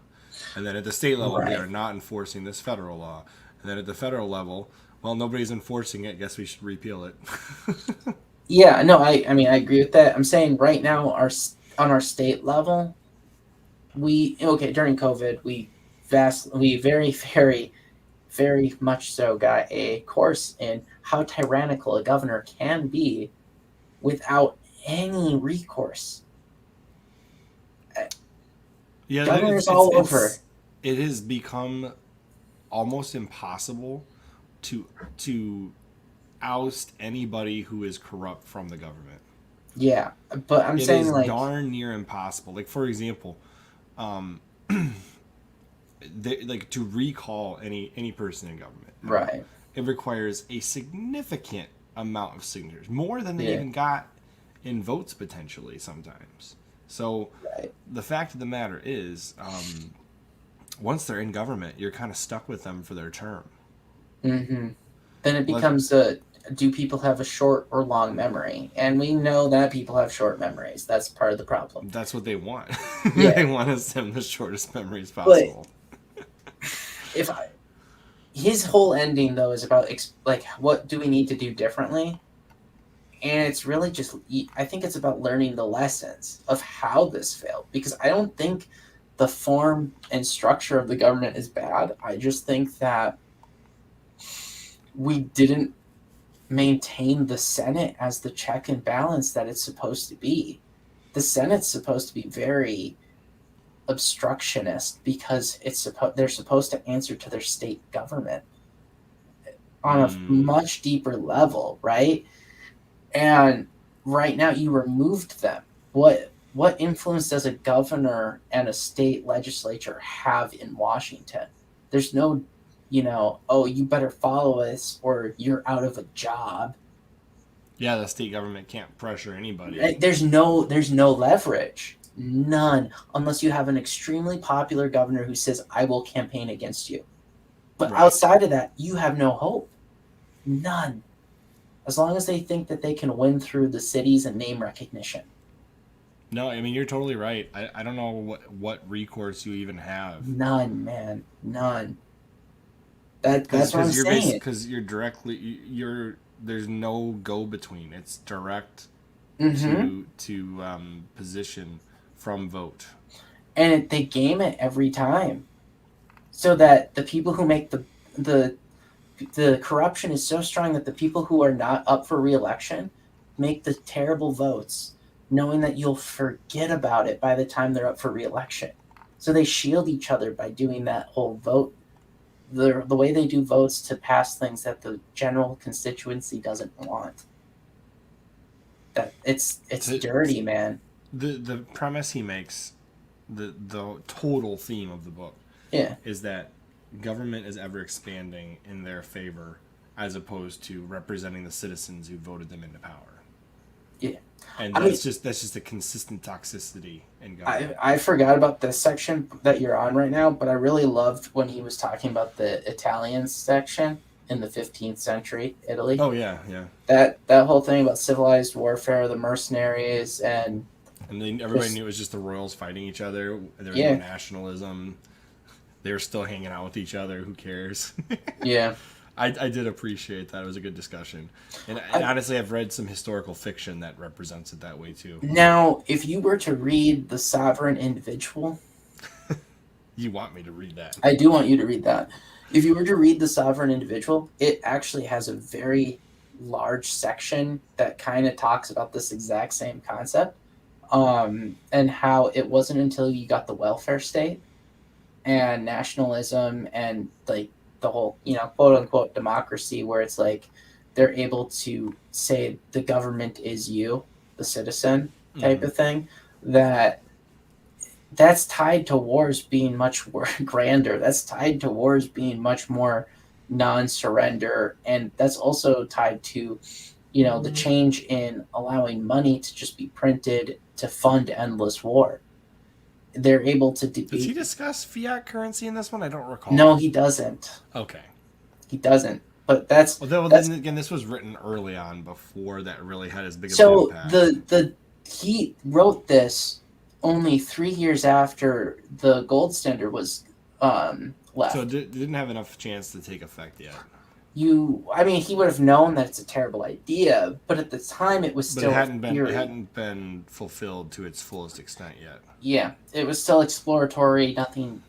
And then at the state level, we are not enforcing this federal law. And then at the federal level, well, nobody's enforcing it, guess we should repeal it. Yeah, no, I mean, I agree with that. I'm saying right now, on our state level, during COVID, we very, very, very much so got a course in how tyrannical a governor can be without any recourse. Yeah, governors all over. It has become almost impossible to oust anybody who is corrupt from the government. Yeah, but I'm saying it is like darn near impossible. Like, for example, like to recall any person in government, right? It requires a significant amount of signatures, more than they even got in votes potentially sometimes. So the fact of the matter is, once they're in government, you're kind of stuck with them for their term. Mm-hmm. Then it becomes do people have a short or long memory? And we know that people have short memories. That's part of the problem. That's what they want. Yeah. They want us to have the shortest memories possible. if I, his whole ending though is about like what do we need to do differently, and it's really just I think it's about learning the lessons of how this failed, because I don't think the form and structure of the government is bad. I just think that we didn't maintain the Senate as the check and balance that it's supposed to be. The Senate's supposed to be very obstructionist because they're supposed to answer to their state government on a much deeper level, right? And right now you removed them. What influence does a governor and a state legislature have in Washington? There's no, oh, you better follow us or you're out of a job. Yeah, the state government can't pressure anybody. There's no leverage. None, unless you have an extremely popular governor who says, I will campaign against you. But outside of that, you have no hope. None. As long as they think that they can win through the cities and name recognition. No, I mean, you're totally right. I don't know what recourse you even have. None, man. None. That's what I'm saying. Because you're directly, there's no go-between. It's direct Mm-hmm. to position from vote. And they game it every time. So that the people who make the corruption is so strong that the people who are not up for re-election make the terrible votes, knowing that you'll forget about it by the time they're up for re-election. So they shield each other by doing that whole vote, the way they do votes to pass things that the general constituency doesn't want. That it's dirty, man. The premise he makes, the total theme of the book, is that government is ever expanding in their favor as opposed to representing the citizens who voted them into power. Yeah. And that's just a consistent toxicity in government. I forgot about this section that you're on right now, but I really loved when he was talking about the Italian section in the 15th century Italy. Oh yeah, yeah. That whole thing about civilized warfare, the mercenaries, and then everybody knew it was just the royals fighting each other. There was no nationalism. They were still hanging out with each other. Who cares? Yeah. I did appreciate that. It was a good discussion. And honestly, I've read some historical fiction that represents it that way too. Now, if you were to read The Sovereign Individual... You want me to read that? I do want you to read that. If you were to read The Sovereign Individual, it actually has a very large section that kind of talks about this exact same concept, and how it wasn't until you got the welfare state and nationalism and like the whole, quote unquote democracy, where it's like they're able to say the government is you, the citizen type of thing, that's tied to wars being much grander. That's tied to wars being much more non-surrender. And that's also tied to, the change in allowing money to just be printed to fund endless war. They're able to debate. Does he discuss fiat currency in this one? I don't recall. No, he doesn't. Okay. He doesn't. But that's... Well, then again, this was written early on before that really had as big of an impact. So he wrote this only 3 years after the gold standard was left. So it didn't have enough chance to take effect yet. He would have known that it's a terrible idea, but at the time it was still... But it hadn't been fulfilled to its fullest extent yet. Yeah, it was still exploratory. Nothing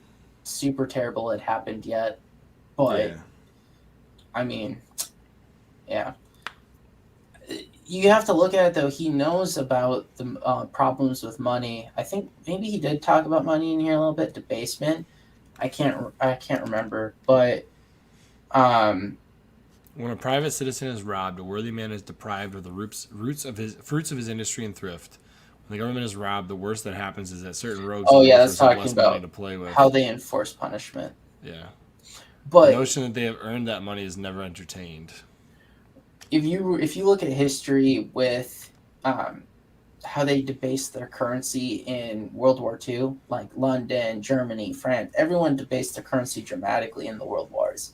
super terrible had happened yet. But, yeah. You have to look at it, though. He knows about the problems with money. I think maybe he did talk about money in here a little bit, debasement. I can't remember, but... When a private citizen is robbed, a worthy man is deprived of the fruits of his industry and thrift. When the government is robbed, the worst that happens is that certain rogues that's talking less about money to play with. How they enforce punishment. Yeah. But the notion that they have earned that money is never entertained. If you look at history with how they debased their currency in World War II, like London, Germany, France, everyone debased their currency dramatically in the World Wars.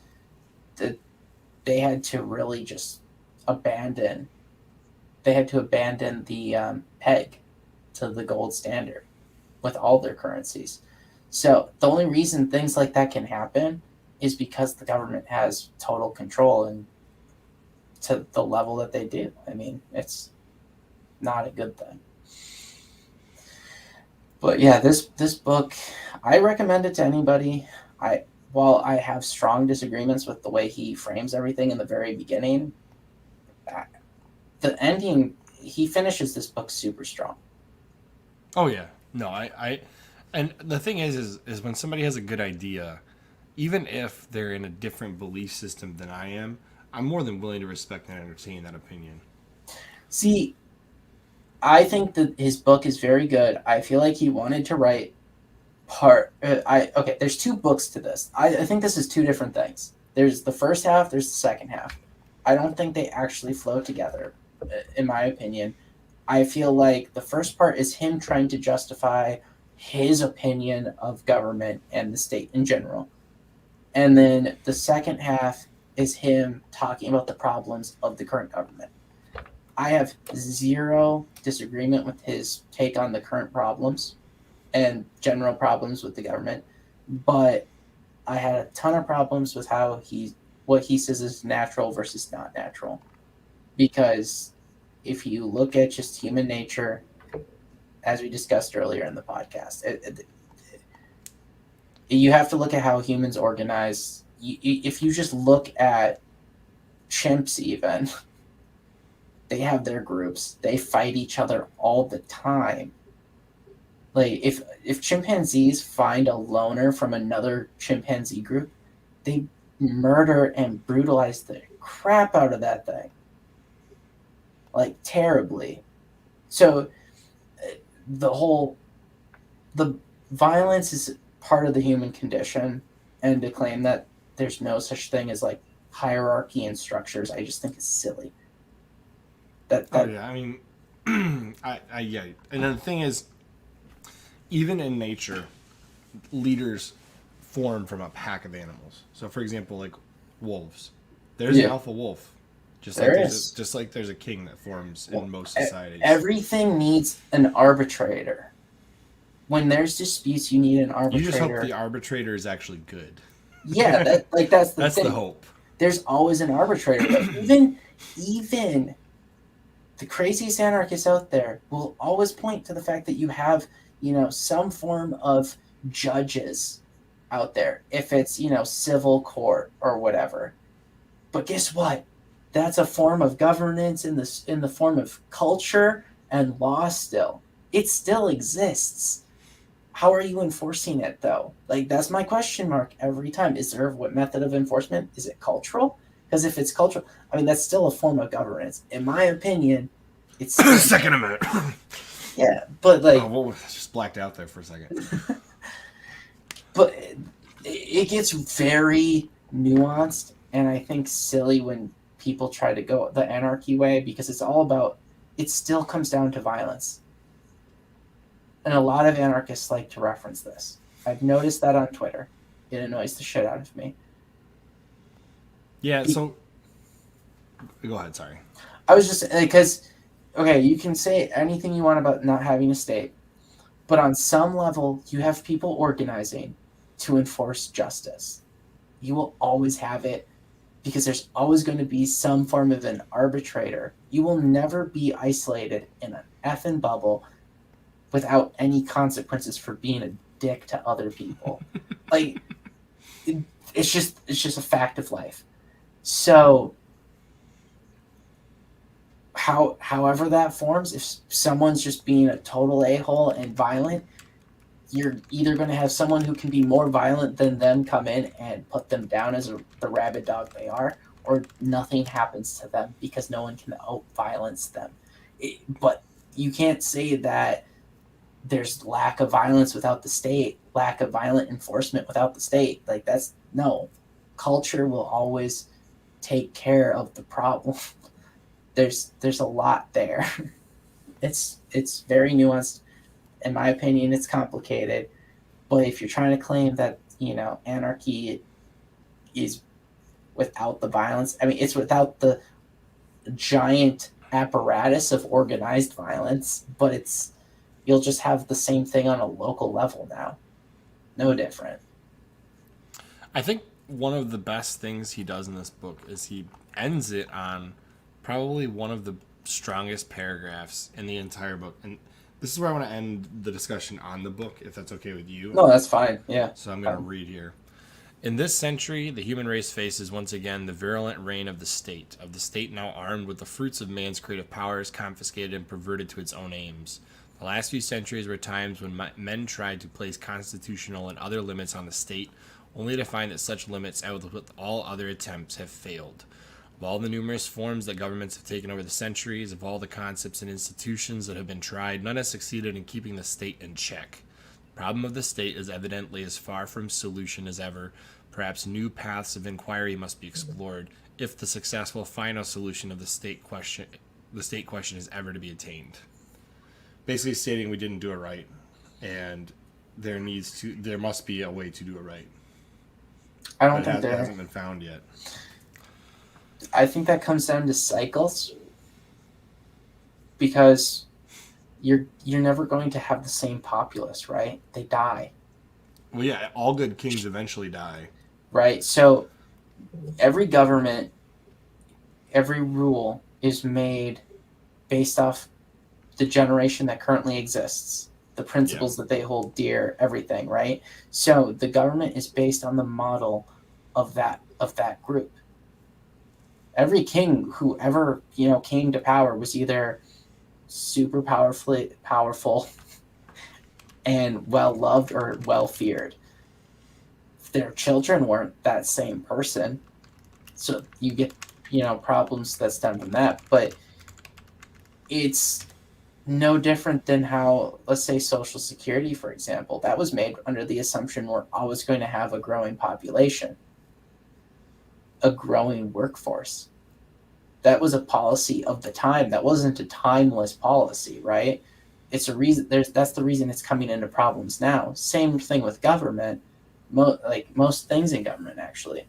They had to really just abandon the peg to the gold standard with all their currencies. So the only reason things like that can happen is because the government has total control and to the level that they do. I mean, it's not a good thing. But yeah, this book, I recommend it to anybody. While I have strong disagreements with the way he frames everything in the very beginning, the ending, he finishes this book super strong. Oh yeah, no, and the thing is when somebody has a good idea, even if they're in a different belief system than I am, I'm more than willing to respect and entertain that opinion. See, I think that his book is very good. I feel like he wanted to write there's two books to this. I think this is two different things. There's the first half, there's the second half. I don't think they actually flow together, in my opinion. I feel like the first part is him trying to justify his opinion of government and the state in general. And then the second half is him talking about the problems of the current government. I have zero disagreement with his take on the current problems and general problems with the government, but I had a ton of problems with what he says is natural versus not natural. Because if you look at just human nature, as we discussed earlier in the podcast, you have to look at how humans organize. If you just look at chimps, even, they have their groups. They fight each other all the time. Like, if chimpanzees find a loner from another chimpanzee group, they murder and brutalize the crap out of that thing. Like, terribly. So the violence is part of the human condition, and to claim that there's no such thing as like hierarchy and structures, I just think is silly. Oh yeah, I mean, yeah, and then the thing is, even in nature, leaders form from a pack of animals. So, for example, like wolves, there's an alpha wolf, just like there's a king that forms in most societies. Everything needs an arbitrator. When there's disputes, you need an arbitrator. You just hope the arbitrator is actually good. Yeah, that's the thing. The hope. There's always an arbitrator. But even the craziest anarchists out there will always point to the fact that you have, some form of judges out there, if it's, civil court or whatever. But guess what? That's a form of governance in the form of culture and law still. It still exists. How are you enforcing it, though? Like, that's my question mark every time. Is there what method of enforcement? Is it cultural? Because if it's cultural, I mean, that's still a form of governance. In my opinion, it's... Second Amendment. Yeah, but like... Oh, just blacked out there for a second. But it gets very nuanced, and I think silly when people try to go the anarchy way, because it's all about... It still comes down to violence. And a lot of anarchists like to reference this. I've noticed that on Twitter. It annoys the shit out of me. Yeah, so... Go ahead, sorry. I was just... Because, okay, you can say anything you want about not having a state, but on some level, you have people organizing to enforce justice. You will always have it, because there's always going to be some form of an arbitrator. You will never be isolated in an effing bubble without any consequences for being a dick to other people. Like, it's just a fact of life. So, however that forms, if someone's just being a total a-hole and violent, you're either going to have someone who can be more violent than them come in and put them down as the rabid dog they are, or nothing happens to them because no one can out-violence them. But you can't say that there's lack of violence without the state, lack of violent enforcement without the state. Like, that's no. Culture will always take care of the problem. There's a lot there. It's very nuanced. In my opinion, it's complicated. But if you're trying to claim that, anarchy is without the violence, I mean, it's without the giant apparatus of organized violence, but you'll just have the same thing on a local level now. No different. I think one of the best things he does in this book is he ends it on probably one of the strongest paragraphs in the entire book. And this is where I want to end the discussion on the book, if that's okay with you. No, that's fine. Yeah. So I'm going to read here. In this century, the human race faces once again the virulent reign of the state now armed with the fruits of man's creative powers, confiscated and perverted to its own aims. The last few centuries were times when men tried to place constitutional and other limits on the state, only to find that such limits, as with all other attempts, have failed. Of all the numerous forms that governments have taken over the centuries, of all the concepts and institutions that have been tried, none has succeeded in keeping the state in check. The problem of the state is evidently as far from solution as ever. Perhaps new paths of inquiry must be explored if the successful final solution of the state question is ever to be attained. Basically stating we didn't do it right, and there must be a way to do it right. I don't think that hasn't been found yet. I think that comes down to cycles, because you're never going to have the same populace, right? They die. Well, yeah, all good kings eventually die. Right. So every government, every rule is made based off the generation that currently exists, the principles that they hold dear, everything, right? So the government is based on the model of that group. Every king who ever, came to power was either super powerful and well loved or well feared. Their children weren't that same person, so you get problems that stem from that. But it's no different than how, let's say, Social Security, for example, that was made under the assumption we're always going to have a growing population, a growing workforce. That was a policy of the time. That wasn't a timeless policy, right? It's a reason. That's the reason it's coming into problems now. Same thing with government. Like most things in government, actually,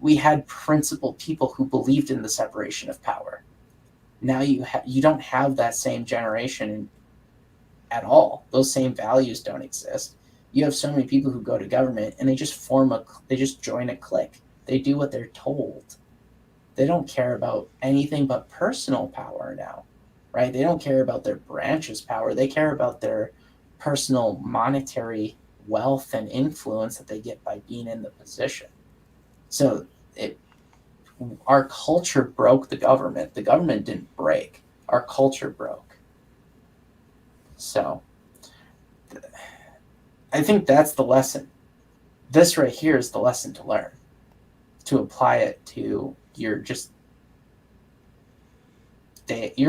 we had principled people who believed in the separation of power. Now you don't have that same generation at all. Those same values don't exist. You have so many people who go to government and they just join a clique. They do what they're told. They don't care about anything but personal power now, right? They don't care about their branch's power. They care about their personal monetary wealth and influence that they get by being in the position. So our culture broke the government. The government didn't break. Our culture broke. So I think that's the lesson. This right here is the lesson to learn, to apply it to your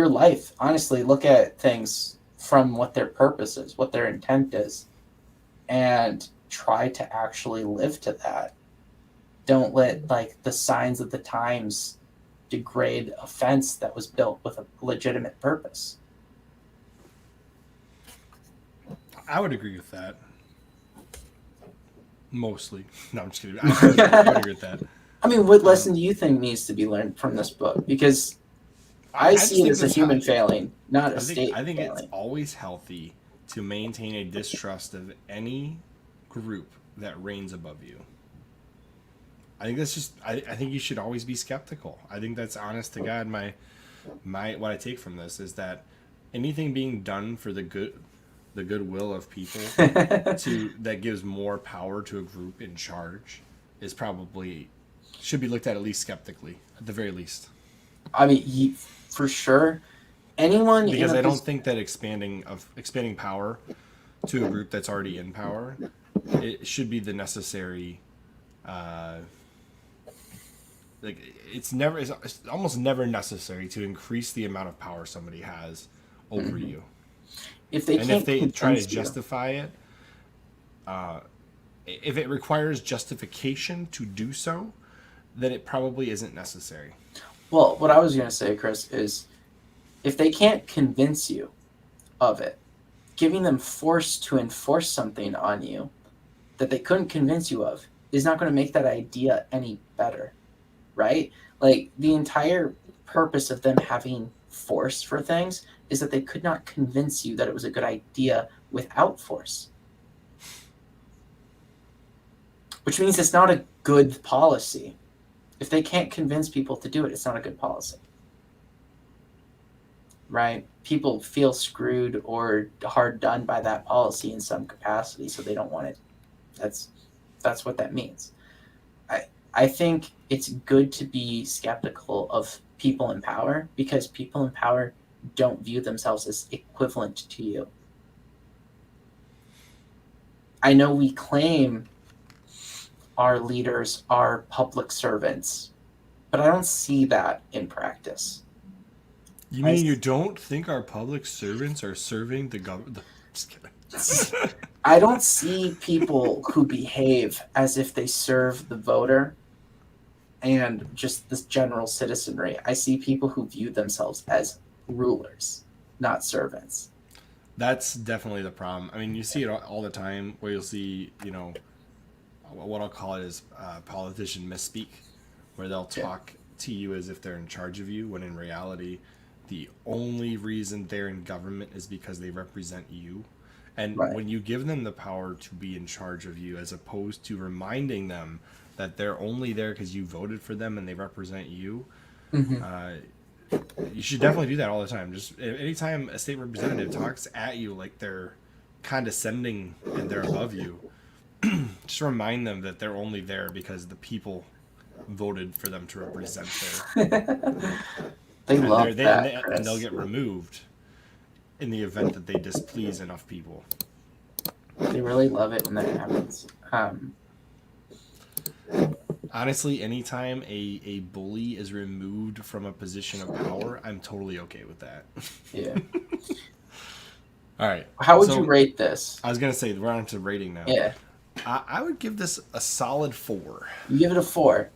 life. Honestly, look at things from what their purpose is, what their intent is, and try to actually live to that. Don't let the signs of the times degrade a fence that was built with a legitimate purpose. I would agree with that. Mostly. No, I'm just kidding. I would agree with that. I mean, what lesson do you think needs to be learned from this book? Because I see it as a human failing, not a state I think failing. It's always healthy to maintain a distrust of any group that reigns above you. I think that's just. I think you should always be skeptical. I think that's honest to God. My what I take from this is that anything being done for the goodwill of people that gives more power to a group in charge is probably should be looked at least skeptically, at the very least. I mean, for sure, anyone because I don't think that expanding power to a group that's already in power, it should be the necessary. It's almost never necessary to increase the amount of power somebody has over you. If they try to justify it, if it requires justification to do so, then it probably isn't necessary. Well, what I was going to say, Chris, is if they can't convince you of it, giving them force to enforce something on you that they couldn't convince you of is not going to make that idea any better, right? Like, the entire purpose of them having force for things is that they could not convince you that it was a good idea without force. which means it's not a good policy. If they can't convince people to do it, it's not a good policy. Right? People feel screwed or hard done by that policy in some capacity, so they don't want it. That's what that means. I think it's good to be skeptical of people in power because people in power don't view themselves as equivalent to you. I know we claim our leaders are public servants, but I don't see that in practice. You mean you don't think our public servants are serving the government? Just kidding. I don't see people who behave as if they serve the voter and just this general citizenry. I see people who view themselves as rulers, not servants. That's definitely the problem. I mean, you see it all the time where you'll see, what I'll call it is politician misspeak, where they'll talk to you as if they're in charge of you, when in reality, the only reason they're in government is because they represent you. And when you give them the power to be in charge of you, as opposed to reminding them that they're only there because you voted for them and they represent you, you should definitely do that all the time. Just anytime a state representative talks at you like they're condescending and they're above you, just remind them that they're only there because the people voted for them to represent them. They love that, and they'll get removed in the event that they displease enough people. They really love it when that happens. Honestly, anytime a bully is removed from a position of power, I'm totally okay with that. Yeah. All right. How would you rate this? I was going to say, we're on to rating now. Yeah. I would give this a solid 4. You give it a 4?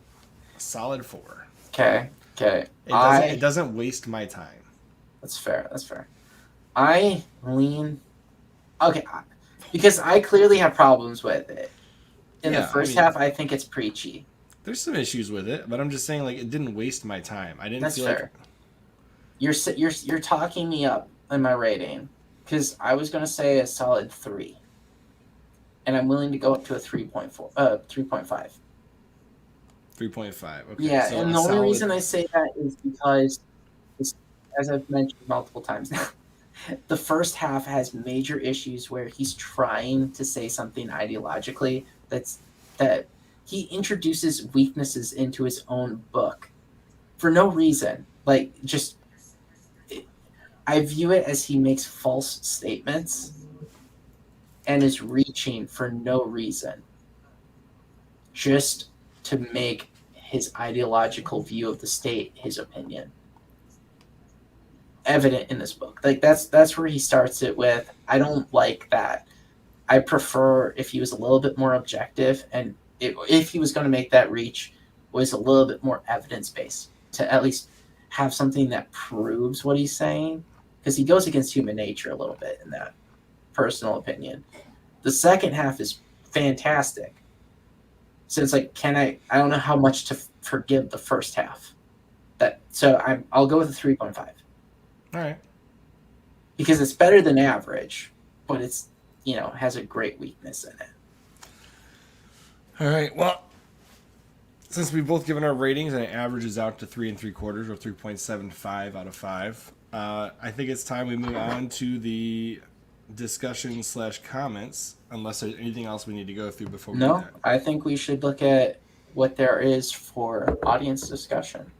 A solid 4. Okay. It doesn't waste my time. That's fair. I lean... Okay. Because I clearly have problems with it. In the first half, I think it's preachy. There's some issues with it, but I'm just saying, like, it didn't waste my time. I didn't That's feel fair. like... You're talking me up in my rating, because I was going to say a solid 3. And I'm willing to go up to a 3.5. 3.5. Okay. Yeah, so and the only reason I say that is because, as I've mentioned multiple times now, the first half has major issues where he's trying to say something ideologically that he introduces weaknesses into his own book for no reason. Like, I view it as he makes false statements and is reaching for no reason, just to make his ideological view of the state his opinion evident in this book. Like, that's where he starts it with. I don't like that. I prefer if he was a little bit more objective, and if he was going to make that reach, was a little bit more evidence-based, to at least have something that proves what he's saying, because he goes against human nature a little bit in that personal opinion. The second half is fantastic. So it's like, I don't know how much to forgive the first half. I'll go with a 3.5. All right. Because it's better than average, but it's, has a great weakness in it. All right. Well, since we've both given our ratings and it averages out to 3 3/4 or 3.75 out of 5, I think it's time we move on to the discussion/comments, unless there's anything else we need to go through before we do that. I think we should look at what there is for audience discussion.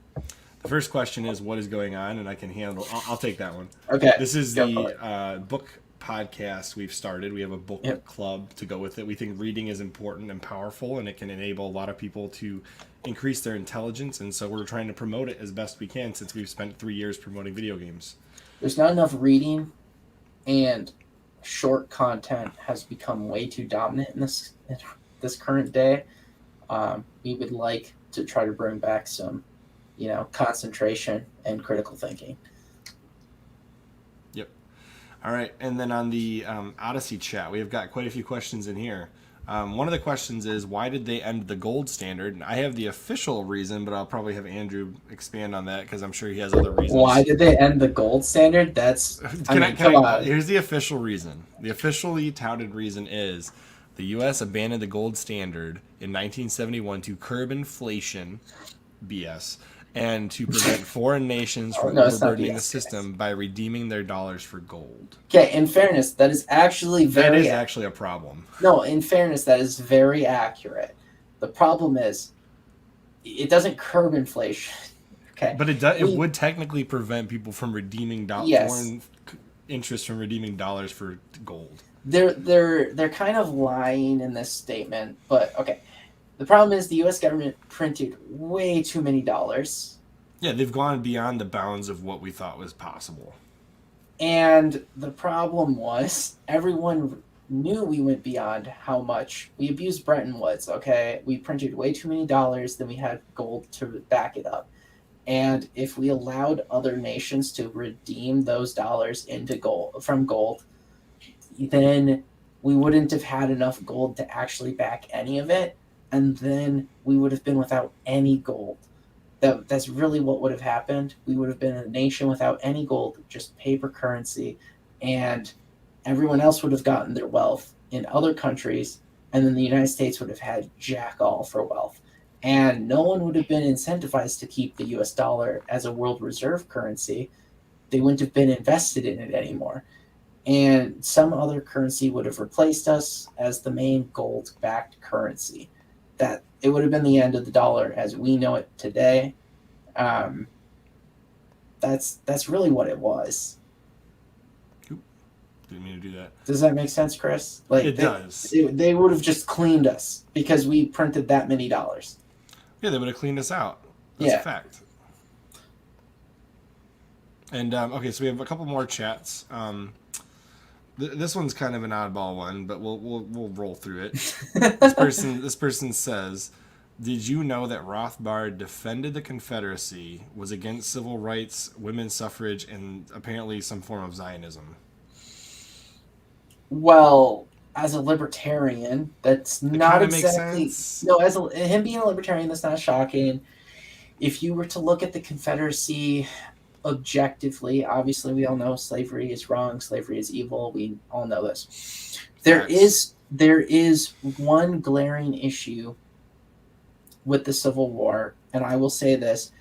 The first question is, what is going on? And I can handle... I'll take that one. Okay. This is the book podcast we've started. We have a book club to go with it. We think reading is important and powerful, and it can enable a lot of people to increase their intelligence, and so we're trying to promote it as best we can since we've spent 3 years promoting video games. There's not enough reading, and short content has become way too dominant in this current day. We would like to try to bring back some concentration and critical thinking. Yep. All right. And then on the Odyssey chat, we have got quite a few questions in here. One of the questions is, why did they end the gold standard? And I have the official reason, but I'll probably have Andrew expand on that because I'm sure he has other reasons. Why did they end the gold standard? That's... Here's the official reason. The officially touted reason is The U.S. abandoned the gold standard in 1971 to curb inflation, BS, and to prevent foreign nations Oh, from no, it's not overburdening the BS, guys. system by redeeming their dollars for gold. Okay, in fairness, that is actually That very... is actually a problem. No, in fairness, that is very accurate. The problem is, it doesn't curb inflation. Okay, But it would technically prevent people from redeeming Yes. foreign interests from redeeming dollars for gold. They're kind of lying in this statement, but okay. The problem is the U.S. government printed way too many dollars. Yeah, they've gone beyond the bounds of what we thought was possible. And the problem was everyone knew we went beyond how much. We abused Bretton Woods, okay? We printed way too many dollars, then we had gold to back it up. And if we allowed other nations to redeem those dollars into gold from gold, then we wouldn't have had enough gold to actually back any of it, and then we would have been without any gold. That's really what would have happened. We would have been a nation without any gold, just paper currency, and everyone else would have gotten their wealth in other countries, and then the United States would have had jack all for wealth. And no one would have been incentivized to keep the US dollar as a world reserve currency. They wouldn't have been invested in it anymore. And some other currency would have replaced us as the main gold-backed currency. That it would have been the end of the dollar as we know it today. That's really what it was. Didn't mean to do that. Does that make sense, Chris? It does. They would have just cleaned us because we printed that many dollars. Yeah, they would have cleaned us out. That's a fact. And okay, so we have a couple more chats. This one's kind of an oddball one, but we'll roll through it. This person says, "Did you know that Rothbard defended the Confederacy, was against civil rights, women's suffrage, and apparently some form of Zionism?" Well, as a libertarian, that's not exactly... Makes sense. No, him being a libertarian, that's not shocking. If you were to look at the Confederacy objectively, obviously we all know slavery is wrong, slavery is evil. We all know this. There is one glaring issue with the Civil War, and I will say this: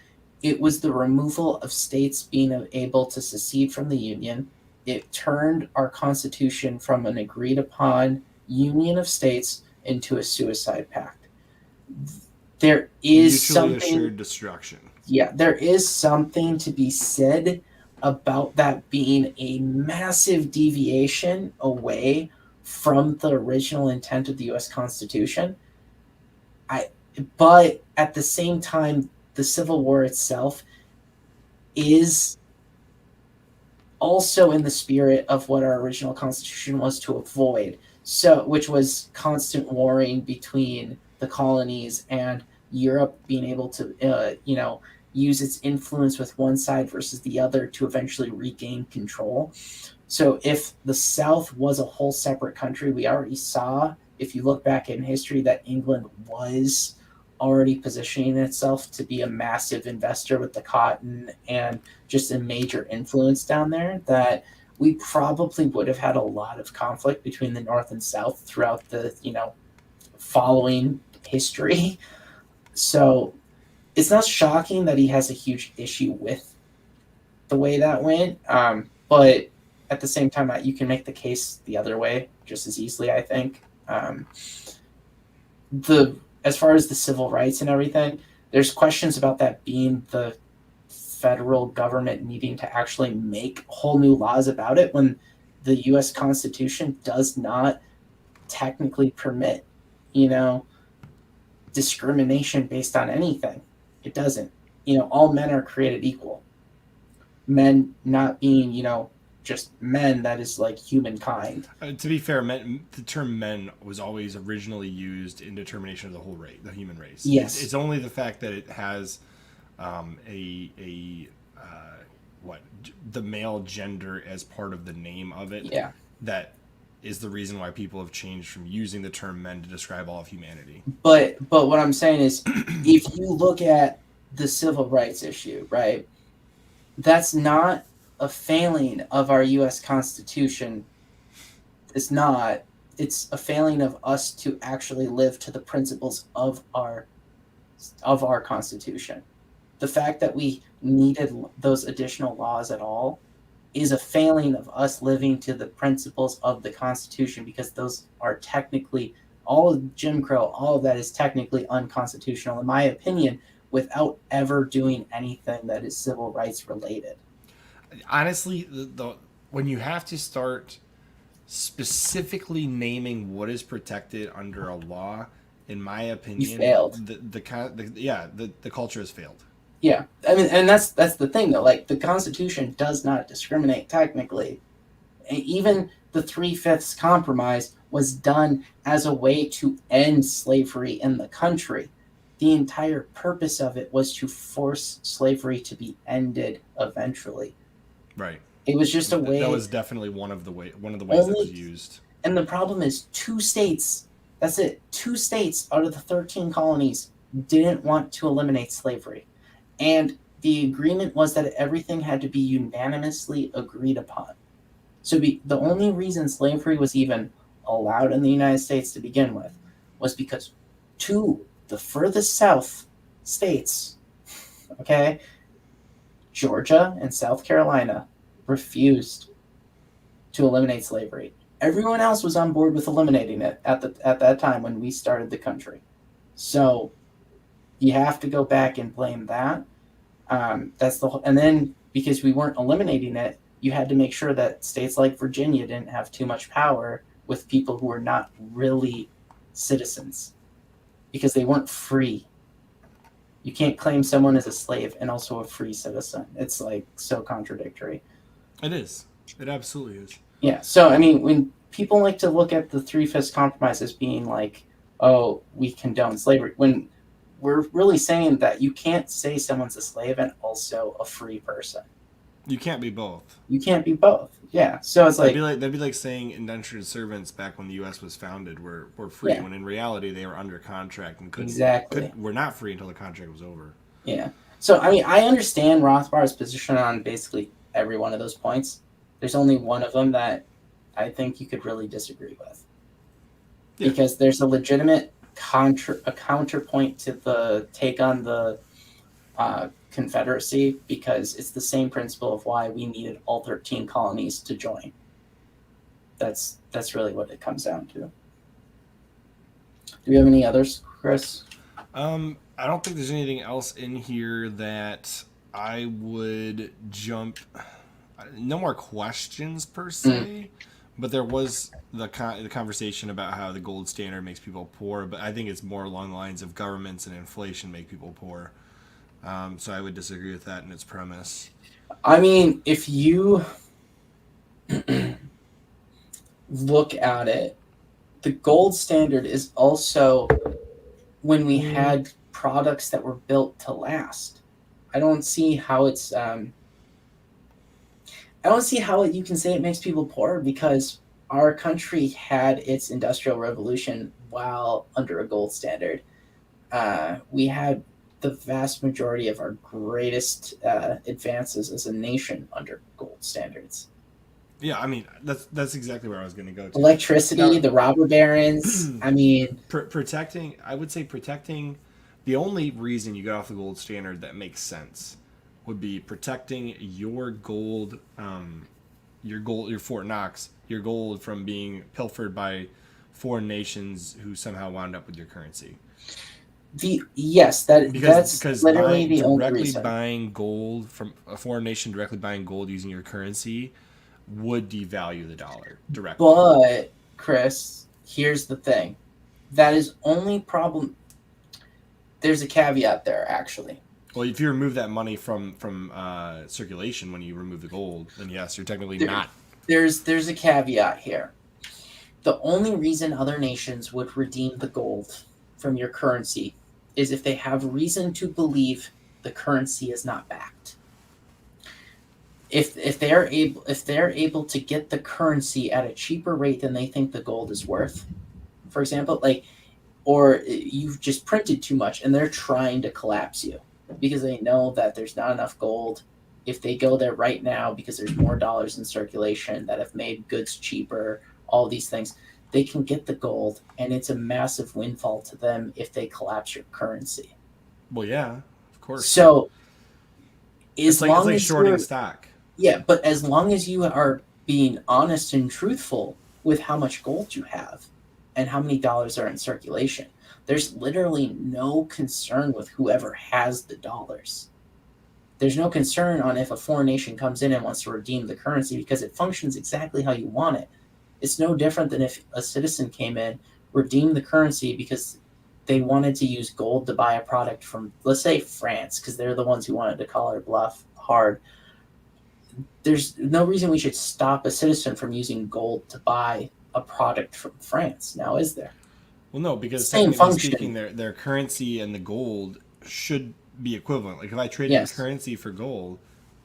it was the removal of states being able to secede from the Union. It turned our Constitution from an agreed upon union of states into a suicide pact. There is mutually assured destruction. Yeah, there is something to be said about that being a massive deviation away from the original intent of the U.S. Constitution. But at the same time, the Civil War itself is also in the spirit of what our original Constitution was to avoid, which was constant warring between the colonies and Europe being able to, use its influence with one side versus the other to eventually regain control. So if the South was a whole separate country, we already saw, if you look back in history, that England was already positioning itself to be a massive investor with the cotton and just a major influence down there, that we probably would have had a lot of conflict between the North and South throughout the, following history. So it's not shocking that he has a huge issue with the way that went. But at the same time, you can make the case the other way just as easily, I think. As far as the civil rights and everything, there's questions about that being the federal government needing to actually make whole new laws about it when the U.S. Constitution does not technically permit, discrimination based on anything. It doesn't. All men are created equal. Men not being, just men, that is like humankind. To be fair, the term men was always originally used in determination of the whole race, the human race. Yes. It's only the fact that it has the male gender as part of the name of it. Yeah. That is the reason why people have changed from using the term men to describe all of humanity. But what I'm saying is, if you look at the civil rights issue, right, that's not a failing of our U.S. Constitution. It's not. it's a failing of us to actually live to the principles of our Constitution. The fact that we needed those additional laws at all is a failing of us living to the principles of the Constitution, because those are technically, all of Jim Crow, all of that is technically unconstitutional, in my opinion, without ever doing anything that is civil rights related. Honestly, when you have to start specifically naming what is protected under a law, in my opinion, you failed. The culture has failed. Yeah, I mean, and that's the thing though. Like, the Constitution does not discriminate technically. Even the 3/5 compromise was done as a way to end slavery in the country. The entire purpose of it was to force slavery to be ended eventually. Right. It was just a way. That was definitely one of the ways that was used. And the problem is, 2 states. That's it. 2 states out of the 13 colonies didn't want to eliminate slavery. And the agreement was that everything had to be unanimously agreed upon. So the only reason slavery was even allowed in the United States to begin with was because 2, the furthest south states, okay, Georgia and South Carolina, refused to eliminate slavery. Everyone else was on board with eliminating it at that time when we started the country. So you have to go back and blame that. That's the whole, and then because we weren't eliminating it, you had to make sure that states like Virginia didn't have too much power with people who were not really citizens, because they weren't free. You can't claim someone as a slave and also a free citizen. It's like so contradictory. It is. It absolutely is. Yeah. So I mean, when people like to look at the 3/5 compromise as being like, oh, we condone slavery, when we're really saying that you can't say someone's a slave and also a free person. You can't be both. You can't be both. Yeah. So it's that'd be like saying indentured servants back when the U.S. was founded were free, when in reality they were under contract and were not free until the contract was over. Yeah. So I mean, I understand Rothbard's position on basically every one of those points. There's only one of them that I think you could really disagree with, because there's a legitimate counterpoint to the take on the Confederacy, because it's the same principle of why we needed all 13 colonies to join. That's really what it comes down to. Do we have any others, Chris? I don't think there's anything else in here that I would jump. No more questions per se, but there was the conversation about how the gold standard makes people poor, but I think it's more along the lines of governments and inflation make people poor. So I would disagree with that in its premise. I mean, if you look at it, the gold standard is also when we had products that were built to last. I don't see how it's I don't see how you can say it makes people poor, because our country had its industrial revolution while under a gold standard. We had the vast majority of our greatest advances as a nation under gold standards. Yeah, I mean, that's exactly where I was going to go to. Electricity, the robber barons. I mean, protecting. I would say protecting. The only reason you got off the gold standard that makes sense would be protecting your gold, your Fort Knox, your gold from being pilfered by foreign nations who somehow wound up with your currency. That's literally the only reason. Buying gold from a foreign nation, directly buying gold using your currency, would devalue the dollar directly. But Chris, here's the thing: that is only problem. There's a caveat there, actually. Well, if you remove that money from circulation when you remove the gold, then yes, you're technically not. There's a caveat here. The only reason other nations would redeem the gold from your currency is if they have reason to believe the currency is not backed. If they're able to get the currency at a cheaper rate than they think the gold is worth, for example, or you've just printed too much and they're trying to collapse you because they know that there's not enough gold. If they go there right now because there's more dollars in circulation that have made goods cheaper, all these things, they can get the gold, and it's a massive windfall to them if they collapse your currency. Well, yeah, of course. So It's as like long as shorting stock. yeah, but as long as you are being honest and truthful with how much gold you have and how many dollars are in circulation, there's literally no concern with whoever has the dollars. There's no concern on if a foreign nation comes in and wants to redeem the currency because it functions exactly how you want it. It's no different than if a citizen came in, redeemed the currency because they wanted to use gold to buy a product from, let's say, France, because they're the ones who wanted to call our bluff hard. There's no reason we should stop a citizen from using gold to buy a product from France. Now, is there? Well, no, because Same technically function. speaking, their currency and the gold should be equivalent. Like if I traded Yes. currency for gold,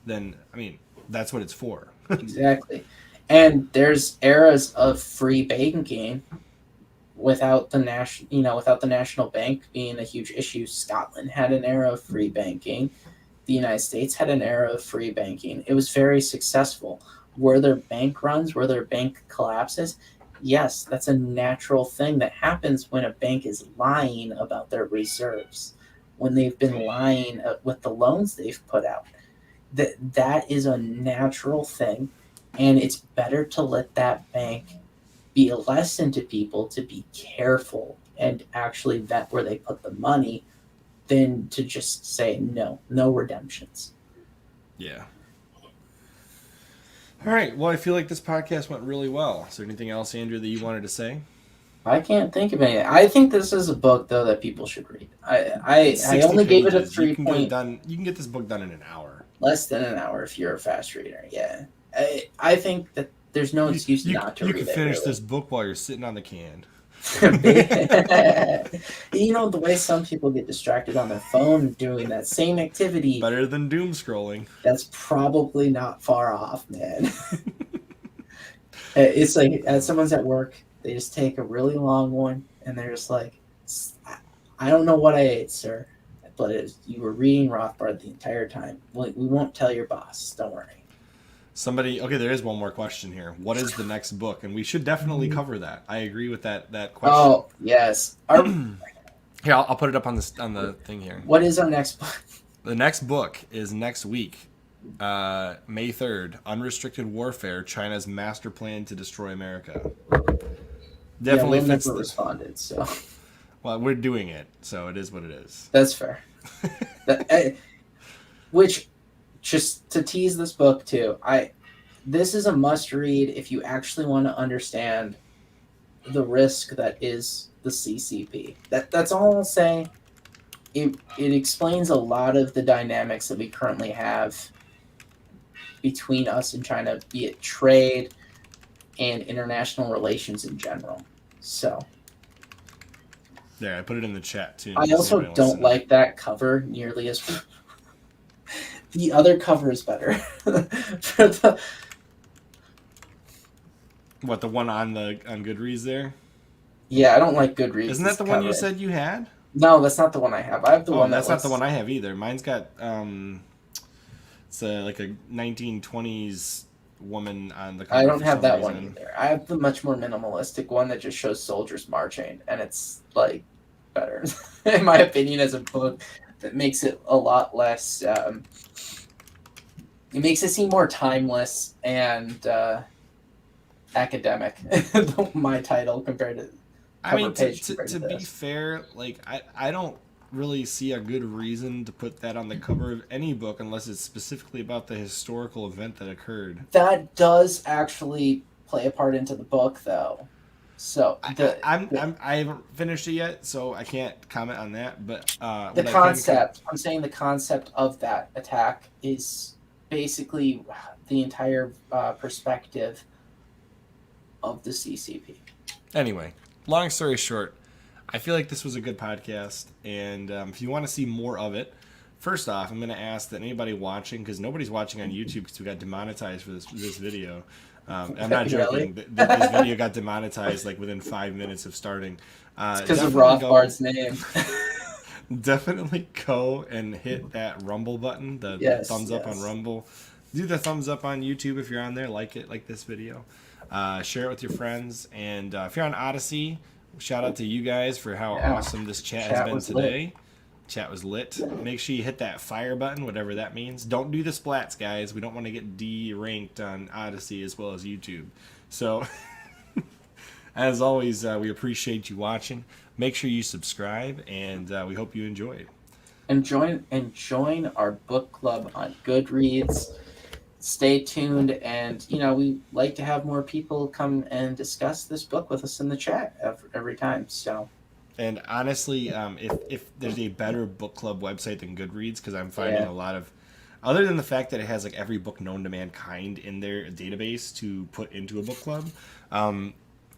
then I mean that's what it's for. Exactly. And there's eras of free banking without the national bank being a huge issue. Scotland had an era of free banking. The United States had an era of free banking. It was very successful. Were there bank runs? Were there bank collapses? Yes, that's a natural thing that happens when a bank is lying about their reserves, when they've been lying with the loans they've put out. That is a natural thing, and it's better to let that bank be a lesson to people to be careful and actually vet where they put the money than to just say no redemptions. Yeah. All right. Well, I feel like this podcast went really well. Is there anything else, Andrew, that you wanted to say? I can't think of anything. I think this is a book though that people should read. I only gave it a 3 point. You can get this book done in an hour. Less than an hour if you're a fast reader. Yeah, I think that there's no excuse not to read it. You can finish this book while you're sitting on the can. You know, the way some people get distracted on their phone doing that same activity. Better than doom scrolling. That's probably not far off, man. It's like someone's at work, they just take a really long one, and they're just like, I don't know what I ate, sir, but you were reading Rothbard the entire time. We won't tell your boss. Don't worry. Okay, there is one more question here. What is the next book? And we should definitely cover that. I agree with that question. Oh, yes. Here, I'll put it up on the thing here. What is our next book? The next book is next week, May 3rd, Unrestricted Warfare, China's Master Plan to Destroy America. Definitely Will fits never this. Responded, so. Well, we're doing it, so it is what it is. That's fair. Which, just to tease this book too, this is a must read if you actually want to understand the risk that is the CCP. That's all I'll say. It explains a lot of the dynamics that we currently have between us and China, be it trade and international relations in general. So. There, I put it in the chat too. I also don't like that cover nearly as. The other cover is better. What, the one on Goodreads there? Yeah, I don't like Goodreads. Isn't that the one you said you had? No, that's not the one I have. I have the one that's not the one I have either. Mine's got it's like a 1920s woman on the cover. I don't have that one either. I have the much more minimalistic one that just shows soldiers marching, and it's like better, in my opinion, as a book. That makes it a lot less. It makes it seem more timeless and academic. My title compared to. I mean, to be fair, like I don't really see a good reason to put that on the cover of any book unless it's specifically about the historical event that occurred. That does actually play a part into the book, though. So I haven't finished it yet, so I can't comment on that. But the concept, I'm saying the concept of that attack is basically the entire perspective of the CCP. Anyway, long story short, I feel like this was a good podcast, and if you want to see more of it, first off, I'm going to ask that anybody watching, because nobody's watching on YouTube because we got demonetized for this video. I'm not joking. Really? This video got demonetized like within 5 minutes of starting. It's because of Rothbard's name. Definitely go and hit that Rumble button, the thumbs up on Rumble. Do the thumbs up on YouTube if you're on there. Like it, like this video. Share it with your friends. And if you're on Odyssey, shout out to you guys for how awesome this chat has been today. Lit. Chat was lit. Make sure you hit that fire button, whatever that means. Don't do the splats, guys. We don't want to get D-ranked on Odyssey as well as YouTube. So, as always, we appreciate you watching. Make sure you subscribe, and we hope you enjoy it. And join our book club on Goodreads. Stay tuned, and we like to have more people come and discuss this book with us in the chat every time. So. And honestly, if there's a better book club website than Goodreads, because I'm finding a lot of, other than the fact that it has like every book known to mankind in their database to put into a book club,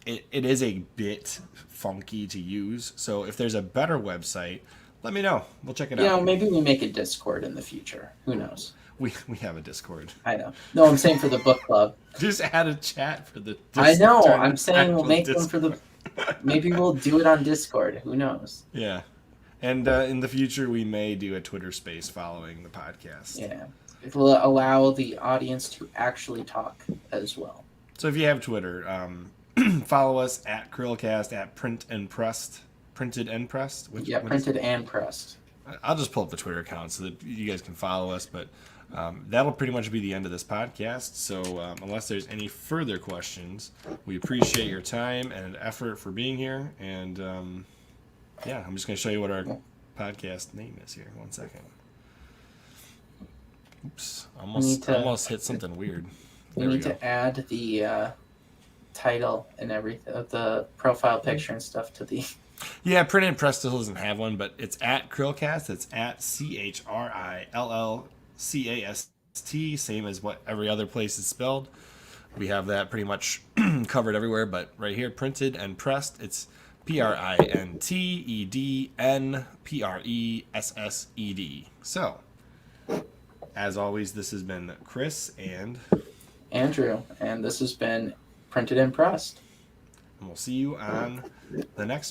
it is a bit funky to use. So if there's a better website, let me know. We'll check it out. Maybe we make a Discord in the future. Who knows? We have a Discord. I know. No, I'm saying for the book club. Just add a chat for the. I know. I'm saying we'll make one for the. Maybe we'll do it on Discord. Who knows? Yeah. And in the future, we may do a Twitter space following the podcast. Yeah. It will allow the audience to actually talk as well. So if you have Twitter, follow us at CHRILLCAST, at Print and Pressed. Printed and Pressed? Printed and Pressed. I'll just pull up the Twitter account so that you guys can follow us. But that'll pretty much be the end of this podcast. So unless there's any further questions, we appreciate your time and effort for being here. And I'm just going to show you what our podcast name is here. 1 second. Oops. Almost hit something weird. We need to add the title and everything, the profile picture and stuff to the... Yeah, Print and Press still doesn't have one, but it's at CHRILLCAST. It's at CHRILLCAST, same as what every other place is spelled. We have that pretty much covered everywhere, but right here, Printed and Pressed, it's PRINTEDNPRESSED. So, as always, this has been Chris and Andrew, and this has been Printed and Pressed. And we'll see you on the next